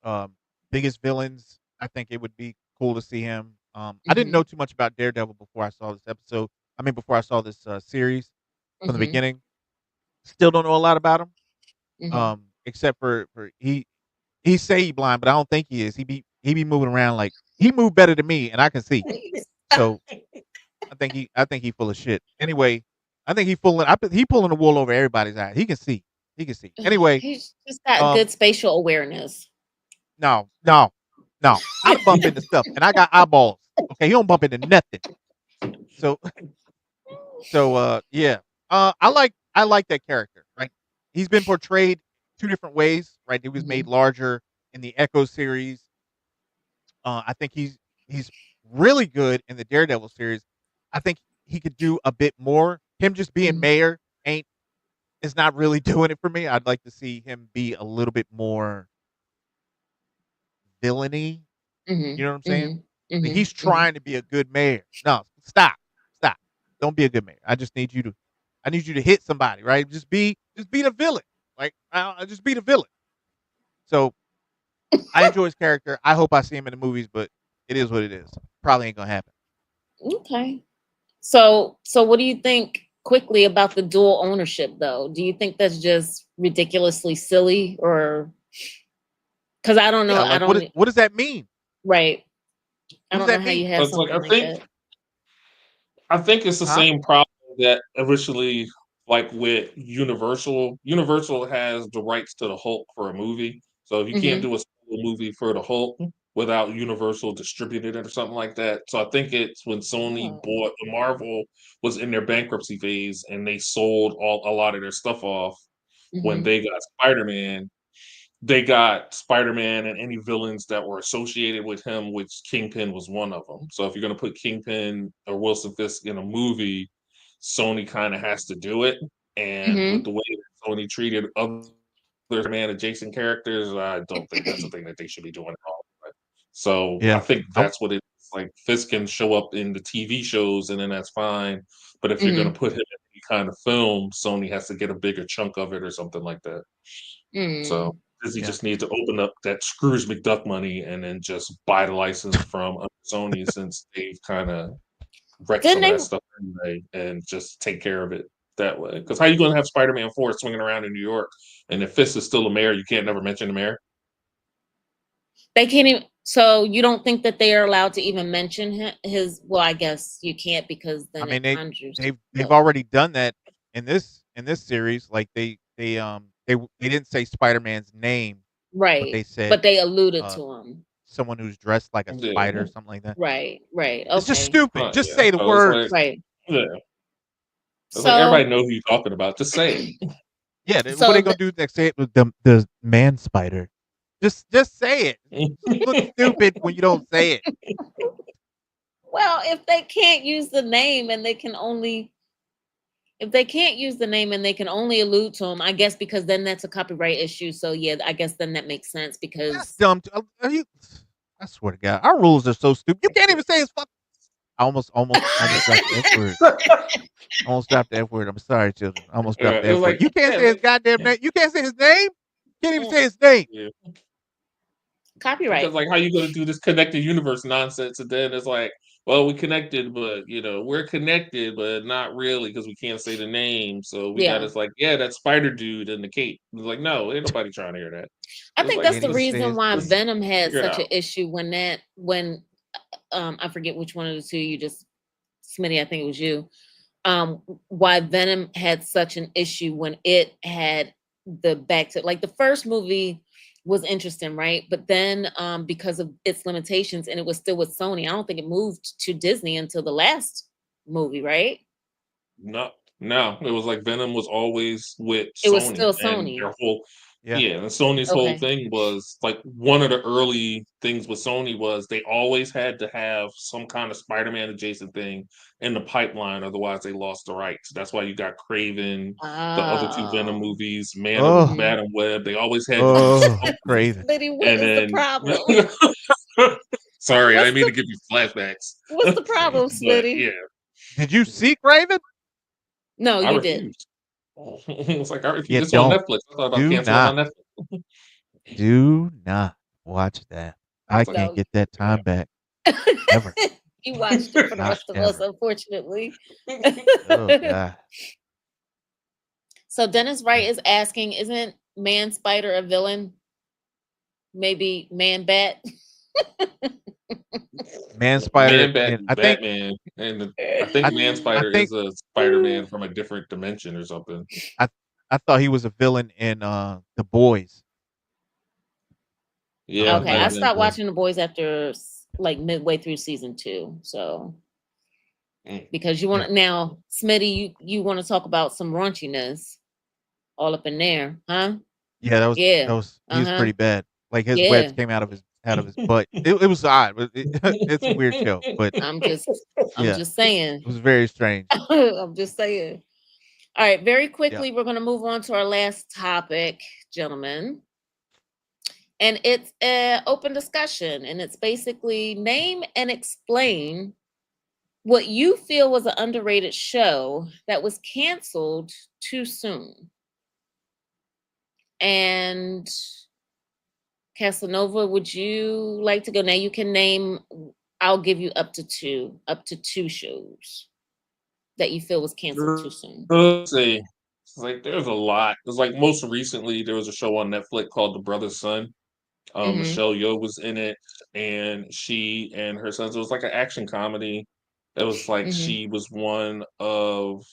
um, biggest villains. I think it would be cool to see him. I didn't know Mm-hmm. too much about Daredevil before I saw this episode. I mean, before I saw this series from the Mm-hmm. beginning. Still don't know a lot about him. Mm-hmm. Except for he say he blind, but I don't think he is. He be moving around like he moved better than me, and I can see. So I think he full of shit. Anyway, I think he pulling the wool over everybody's eyes. He can see. He can see. Anyway, He's just got um, good spatial awareness. no, no, no. I bump into stuff, and I got eyeballs. Okay, he don't bump into nothing. So yeah. I like that character. Right, he's been portrayed two different ways. Right, he was Mm-hmm. made larger in the Echo series. I think he's really good in the Daredevil series. I think he could do a bit more. Him just being Mm-hmm. mayor ain't is not really doing it for me. I'd like to see him be a little bit more villainy. You know what I'm Mm-hmm. saying? Like Mm-hmm. he's Mm-hmm. trying to be a good mayor. No, stop. Don't be a good mayor. I need you to hit somebody, right? Just be the villain. Like I just be the villain. So I enjoy his character. I hope I see him in the movies, but it is what it is. Probably ain't gonna happen. Okay. So what do you think quickly about the dual ownership though? Do you think that's just ridiculously silly, or because I don't know, Yeah, I like what don't what does that mean? right. I What does don't know that how you mean? have But it's like something like that. I think it's the Huh? same problem that originally, like with Universal. Universal has the rights to the Hulk for a movie, so if you can't Mm-hmm. do a solo movie for the Hulk without Universal distributed it or something like that. So I think it's when Sony Oh. bought Marvel was in their bankruptcy phase and they sold a lot of their stuff off when Mm-hmm. they got Spider Man. They got Spider-Man and any villains that were associated with him, which Kingpin was one of them. So if you're going to put Kingpin or Wilson Fisk in a movie, Sony kind of has to do it. And with Mm-hmm. the way that Sony treated other man adjacent characters, I don't think that's a thing that they should be doing at all. So I Yeah. think I, that's what it's like. Fisk can show up in the TV shows, and then that's fine. But if you're going Mm-hmm. to put him in any kind of film, Sony has to get a bigger chunk of it or something like that. So Mm. Disney yeah. just needs to open up that Scrooge McDuck money and then just buy the license from Sony since they've kind of wrecked Didn't some of they? that stuff anyway, and just take care of it that way. Because how you going to have Spider-Man 4 swinging around in New York, and if Fisk is still a mayor, you can't never mention the mayor? They can't even. So you don't think that they are allowed to even mention his? Well, I guess you can't because I then it mean conjures. they've Oh, already done that in this series. Like they didn't say Spider-Man's name, but right. they said But they alluded uh to him. someone who's dressed like a spider or Yeah. something like that. Right. Right. It's just Okay. stupid. Just Yeah. say the So it's like, words. Right. yeah. It's like everybody So know who you're talking about. Just say it. Yeah, what so they gonna do next? Say it with the man spider. Just say it. Just look stupid when you don't say it. well, if they can't use the name and they can only if they can't use the name and they can only allude to him, I guess because then that's a copyright issue. So yeah, I guess then that makes sense That's because dumb. Are you? I swear to God, our rules are so stupid. You can't even say his fuck. I almost dropped the F word. Almost dropped the F word. I'm sorry, children. I almost dropped the It was F word. like, You can't yeah, say his goddamn name. You can't say his name. Can't even say his name. yeah. copyright. Because like, how you gonna do this connected universe nonsense, and then it's like, well, we connected, but we're connected, but not really because we can't say the name. So we got Yeah. it's like, yeah, that spider dude in the cape. It's like, no, ain't nobody trying to hear that. I It's think like, that's Can't the even say reason his why name. Venom had figure it such an out. issue when I forget which one of the two you just Smitty, I think it was you. Why Venom had such an issue when it had the back to like the first movie was interesting, right? But then because of its limitations and it was still with Sony, I don't think it moved to Disney until the last movie, right? No, no, it was like Venom was always with It was Sony, still and Sony. their whole Yeah. yeah, and Sony's whole Okay. thing was like one of the early things with Sony was they always had to have some kind of Spider-Man adjacent thing in the pipeline, otherwise they lost the rights. That's why you got Craven, the other two Venom Oh. movies, Oh, Mhm. Madam Web. They always had to do oh, something, Craven. Smitty, what and is the then problem? sorry, I What's didn't mean to the give you flashbacks, what's the problem, but Smitty? yeah. Did you see Craven? No, I you didn't. refused. It's like I refuse. Yeah, It's on don't. Netflix. I thought about Do canceling my not. Netflix. Do not watch that. I It's like, can't No. get that yeah. time back ever. You watched it for the Not rest of us, ever. unfortunately. Oh God. So Dennis Wright is asking, isn't Man Spider a villain? Maybe Man Bat? Man Spider Man Bat and and Batman, and I I think Man I Spider think is a Spider-Man from a different dimension or something. I I thought he was a villain in The Boys. I don't know Yeah, if you Okay, might I have watched The been. stopped Boys. watching The Boys after like midway through season 2. So Mm. because you Yeah. want now, Smitty, you want to talk about some raunchiness all up in there, huh? Yeah, Yeah. he was Uh-huh. pretty bad. Like his webs Yeah. came out of his butt. It was odd. It's a weird show, but I'm just I'm yeah, just saying. it was very strange. I'm just saying. All right, very Yeah. quickly, we're going to move on to our last topic, gentlemen. And it's an open discussion. And it's basically name and explain what you feel was an underrated show that was canceled too soon. And Casanova, would you like to go? Now you can name, I'll give you up to two shows that you feel was canceled too soon. Let's see. It's like there's a lot. It's like most recently there was a show on Netflix called The Brother's Son. Mm-hmm. Michelle Yeoh was in it, and she and her sons. It was like an action comedy. It was like Mm-hmm. she was one of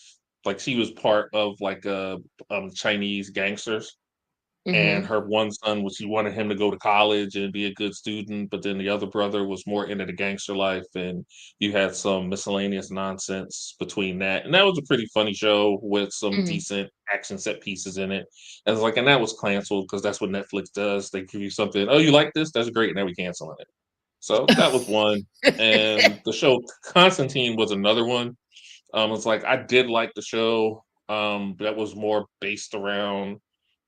like she was part of like a Chinese gangsters, and Mm-hmm. her one son was she wanted him to go to college and be a good student, but then the other brother was more into the gangster life, and you had some miscellaneous nonsense between that. And that was a pretty funny show with some Mm-hmm. decent action set pieces in it. And it's like, and that was canceled because that's what Netflix does. They give you something, oh, you like this? That's great. Now we canceling it. So that was one. And the show Constantine was another one. It's like I did like the show. That was more based around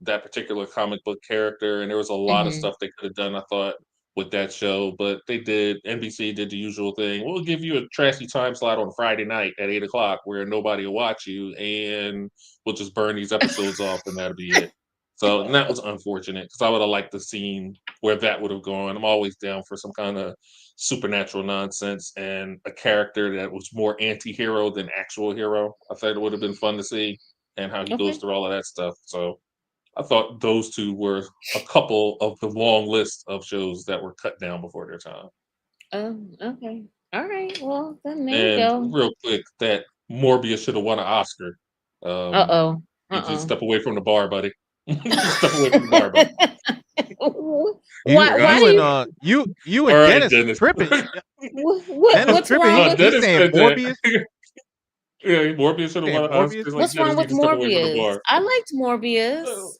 that particular comic book character, and there was a lot of Mm-hmm. stuff they could have done, I thought, with that show. But they did. NBC did the usual thing. We'll give you a trashy time slot on Friday night at 8 o'clock where nobody will watch you, and we'll just burn these episodes off, and that'll be it. So and that was unfortunate because I would have liked to seen where that would have gone. I'm always down for some kind of supernatural nonsense and a character that was more anti-hero than actual hero. I thought it would have been fun to see and how he goes Okay. through all of that stuff. So I thought those two were a couple of the long list of shows that were cut down before their time. Oh, okay. All right. Well, then there you And go. real quick, that Morbius should have won an Oscar. Uh-oh. You just Uh-oh. step away from the bar, buddy. Just step away from the bar, buddy. You Why do you and you you All and right, Dennis Dennis. tripping. Dennis what's tripping. wrong with He's Dennis saying said that. Morbius. Yeah, Morbius should have Saying won an Oscar. Morbius. It's like what's Dennis, wrong you with need to step away from the Morbius? bar. I liked Morbius.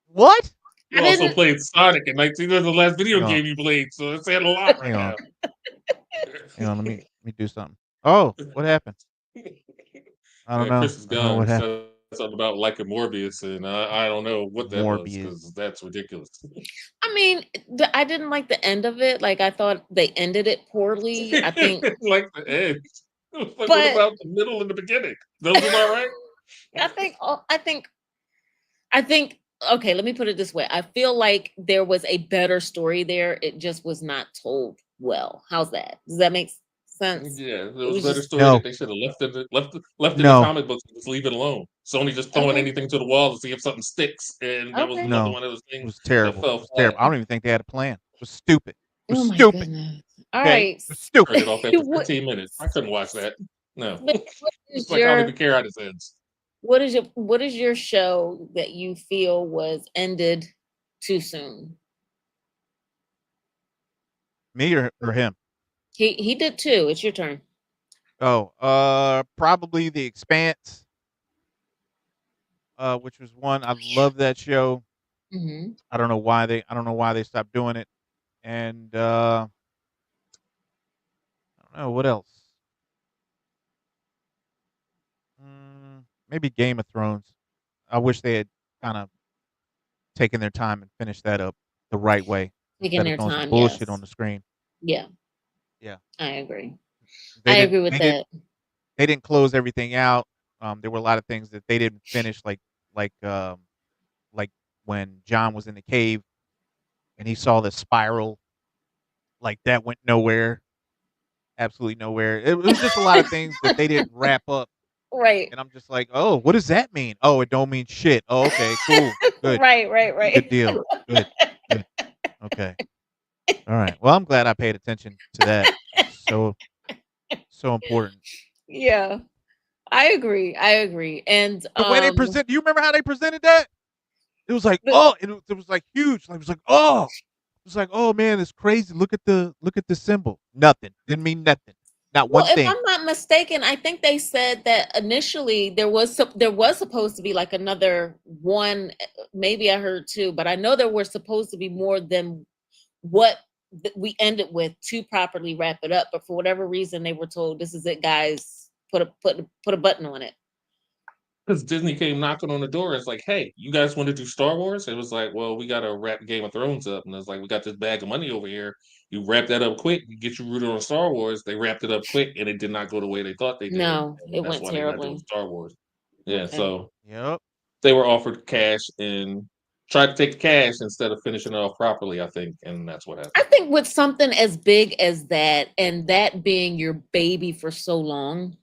What? You I also didn't played Sonic in 19. That's the last video Hang on. game you played, so it's saying a lot right Hang on. now. Hang on. Let me do something. Oh, what happened? I don't know. Chris is I don't know gone. what He happened. said something about liking Morbius, and I don't know what that was Morbius. because that's ridiculous. I mean, I didn't like the end of it. Like, I thought they ended it poorly. I think, Like the end. Like, what but about the middle and the beginning? Those are not right. I think, I think. Okay, let me put it this way. I feel like there was a better story there. It just was not told well. How's that? Does that make sense? Yeah, there It was a was better just story No, that they should have left in the no, comic books and just leave it alone. Sony just throwing okay. anything to the wall to see if something sticks, and that was Okay. another no. one of those It things was that terrible. It fell was flat. terrible. I don't even think they had a plan. It was stupid. It was Oh my stupid. goodness. All Okay, it right. was stupid. Turned it off after what 15 minutes. I couldn't watch that. No, Smith, what it's is like I don't even your care how this ends. what is your show that you feel was ended too soon? Me or him? He did too. It's your turn. Oh, probably The Expanse, which was one I love that show. Hmm. I don't know why they stopped doing it. And I don't know what else. Maybe Game of Thrones. I wish they had kind of taken their time and finished that up the right way Taking instead of their throwing some time, bullshit on yes. the screen. Yeah, Yeah, I agree. they I didn't. agree with that. They didn't close everything out. There were a lot of things that they didn't finish, like um, like when John was in the cave and he saw the spiral, like that went nowhere, absolutely nowhere. It was just a lot of things that they didn't wrap up, Right. and I'm just like, oh, what does that mean? Oh, it don't mean shit. Oh, okay, cool, good, good Right. deal, good, good, okay, all right. Well, I'm glad I paid attention to that. It's so important. Yeah, I agree. I agree. And The way they present. Do you remember how they presented that? It was like, the oh, it was like huge. Like, it was like, oh, it was like, oh man, it's crazy. Look at the symbol. Nothing. Didn't mean nothing. Not Well, one if thing. I'm not mistaken, I think they said that initially there was supposed to be like another one. Maybe I heard two, but I know there were supposed to be more than what we ended with to properly wrap it up. But for whatever reason, they were told, "This is it, guys. Put a button on it." Because Disney came knocking on the door. It's like, hey, you guys want to do Star Wars? It was like, well, we got to wrap Game of Thrones up. And it's like, we got this bag of money over here. You wrap that up quick, you get you rooted on Star Wars. They wrapped it up quick, and it did not go the way they thought they did. No, And it that's went why they're not doing terribly. Star Wars. Yeah, Okay. so Yep. they were offered cash and tried to take the cash instead of finishing it off properly, I think. And that's what I happened. think with something as big as that, and that being your baby for so long,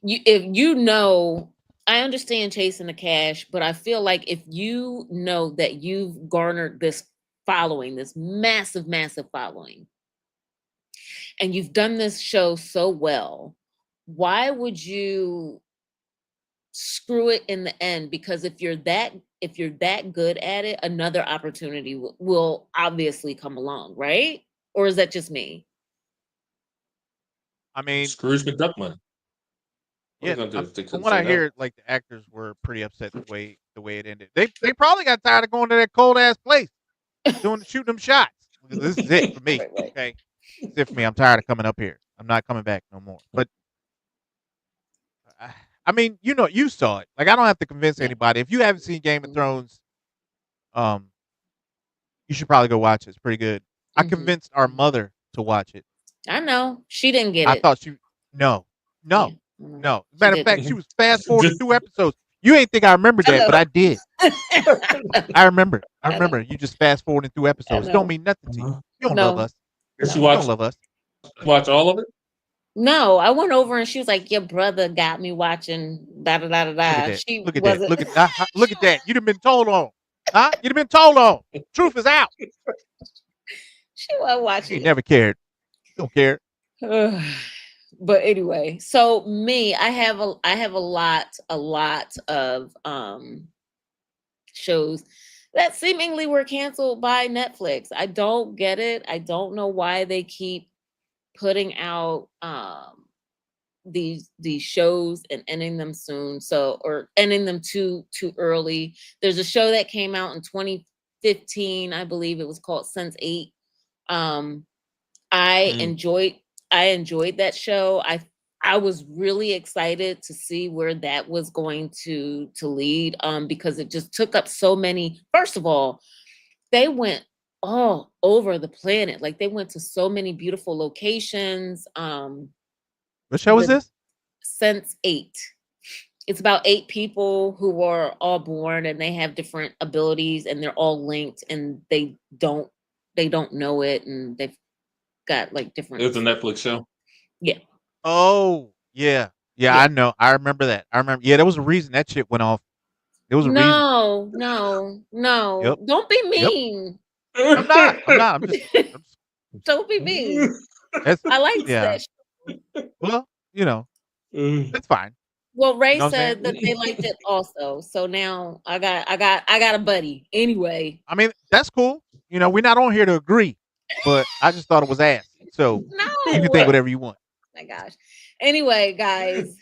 if you know, I understand chasing the cash, but I feel like if you know that you've garnered this following, this massive following, and you've done this show so well, why would you screw it in the end? Because if you're that good at it, another opportunity will obviously come along, right? Or is that just me? I mean, Scrooge McDuck money. What are yeah. they going to do? They From couldn't what say I no. hear, like the actors were pretty upset the way it ended. They probably got tired of going to that cold ass place, doing shooting them shots. This is it for me. Right. Okay, this is it for me. I'm tired of coming up here. I'm not coming back no more. But I mean, you saw it. Like I don't have to convince Yeah. anybody. If you haven't seen Game of Mhm. Thrones, um, you should probably go watch it. It's pretty good. I Mhm. convinced our mother to watch it. I know. She didn't get I it. thought she no, Yeah. no, no. She Matter of didn't. fact, she was fast forwarding Just through episodes. You ain't think I remembered I that, know. but I did. I remember. I I know. remember. You just fast forwarding through I episodes. It don't know. mean nothing to you. You don't love No. us. Did you No. You don't watch love us. all of it? No, I went over and she was like, "Your brother got me watching da da da da Look at da." that. She Look at that. wasn't. Look at that. You'd have been told on. Huh? You'd have been told on. Truth is out. She wasn't You watching ain't it. never cared. You don't care. But anyway, so me, I have a lot of shows that seemingly were canceled by Netflix. I don't get it. I don't know why they keep putting out these shows and ending them soon, so or ending them too early. There's a show that came out in 2015, I believe it was called Sense 8. um I Mm. enjoyed I enjoyed that show. I was really excited to see where that was going to lead, because it just took up so many. First of all, they went all over the planet. Like they went to so many beautiful locations. What show is The this? Sense 8. It's about 8 people who are all born and they have different abilities and they're all linked and they don't know it, and they've got like It different. was a Netflix show. Yeah. Oh, yeah. Yeah, Yeah. I know. I remember that. I remember. Yeah, there was a reason that shit went off. There was a reason. No, no, no. Yep. Don't be Yep. mean. I'm not. I'm not. I'm just Don't be mean. that's I liked yeah. that show. Well, it's fine. Well, You Ray know what I'm saying? said that they liked it also. So now I got a buddy. Anyway. I mean, that's cool. We're not on here to agree, but I just thought it was ass. So you can think No. whatever you want. My gosh. Anyway, guys,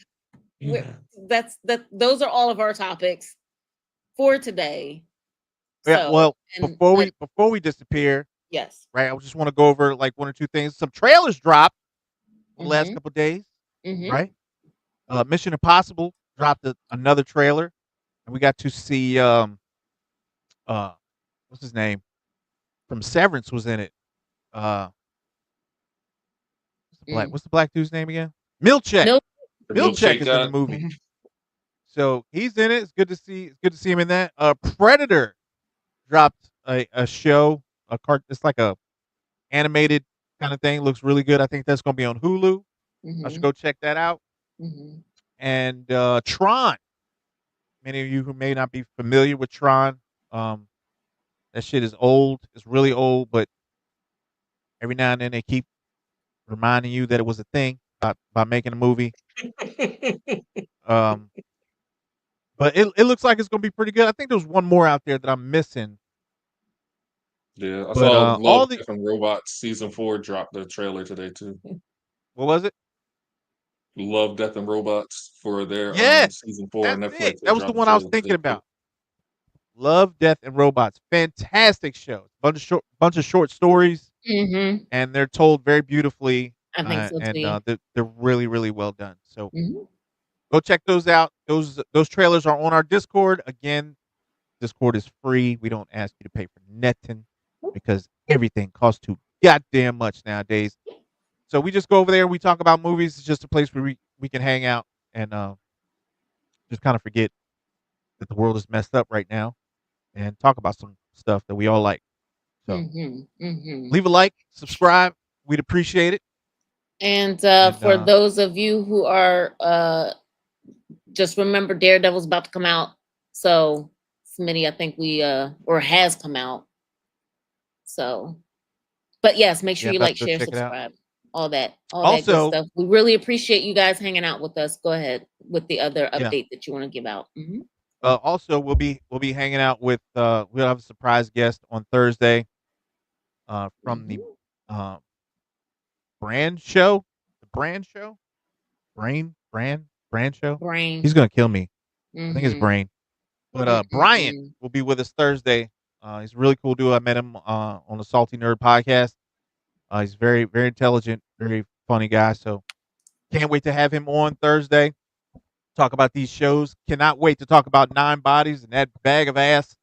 those are all of our topics for today. Yeah. So, Well, and before we disappear, yes. right? I just want to go over like one or two things. Some trailers dropped the last Mhm. couple of days, Mhm. right? Mission Impossible dropped another trailer, and we got to see uh what's his name from Severance was in it. Uh, Mm. what's the black dude's name again? Milchek. Milk. The Milchek milkshake is in the god. movie, so he's in it. It's good to see. It's good to see him in that. Predator dropped a show. It's like a animated kind of thing. Looks really good. I think that's gonna be on Hulu. I should Mhm. go check that out. Mhm. And Tron. Many of you who may not be familiar with Tron, um, that shit is old. It's really old, but every now and then they keep reminding you that it was a thing by making a movie. Um, but it looks like it's gonna be pretty good. I think there's one more out there that I'm missing. Yeah, I But saw all Love, the Death and Robots season 4 dropped the trailer today too. what was it? Love, Death and Robots for their Yes, season 4 on that's Netflix. it. They That was the dropped the one I was trailer thinking today too. about. Love, Death, and Robots. Fantastic show. Bunch of short stories, Mhm. and they're told very beautifully, I think so and too. they're really really well done. So Mhm. go check those out. Those trailers are on our Discord. Again, Discord is free. We don't ask you to pay for nothing because everything costs too goddamn much nowadays. So we just go over there. We talk about movies. It's just a place where we can hang out and just kind of forget that the world is messed up right now and talk about some stuff that we all like. So Mhm. Mhm. leave a like, subscribe. We'd appreciate it. And And for those of you who are just remember Daredevil's about to come out. So Smitty, I think we or has come out. So, but yes, make yeah, sure I'm you about like, to go share, check it out. subscribe, all that good Also, stuff. We really appreciate you guys hanging out with us. Go ahead with the other yeah. update that you want to give out. Mhm. Also, we'll be hanging out with we'll have a surprise guest on Thursday from the Mhm. uh, brand show, the brand show, brand show. He's Brain. gonna kill me. I think it's Mhm. Brain. But Brian Mm-mm-mm. will be with us Thursday. He's a really cool dude. I met him on the Salty Nerd podcast. He's very very intelligent, very funny guy. So can't wait to have him on Thursday. Talk about these shows. Cannot wait to talk about Nine Bodies and that bag of ass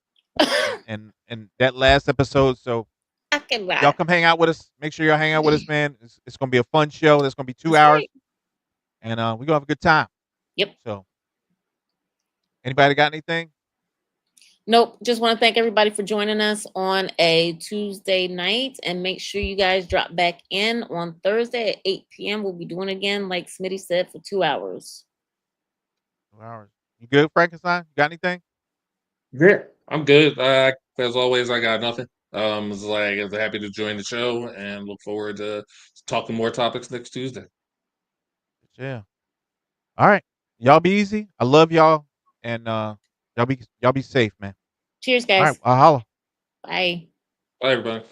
and that last episode. So I y'all cannot. come hang out with us. Make sure y'all hang out with us, man. It's gonna be a fun show. That's gonna be 2 hours, That's right. and we're gonna have a good time. Yep. So, anybody got anything? Nope. Just want to thank everybody for joining us on a Tuesday night, and make sure you guys drop back in on Thursday at 8 p.m. We'll be doing it again, like Smitty said, for 2 hours. 2 hours. You good, Frankenstein? You got anything? Yeah, I'm good. As always, I got nothing. It's like I'm happy to join the show and look forward to talking more topics next Tuesday. Yeah. All right. Y'all be easy. I love y'all, and y'all be safe, man. Cheers, All right. guys. I'll holla. Bye. Bye, everybody.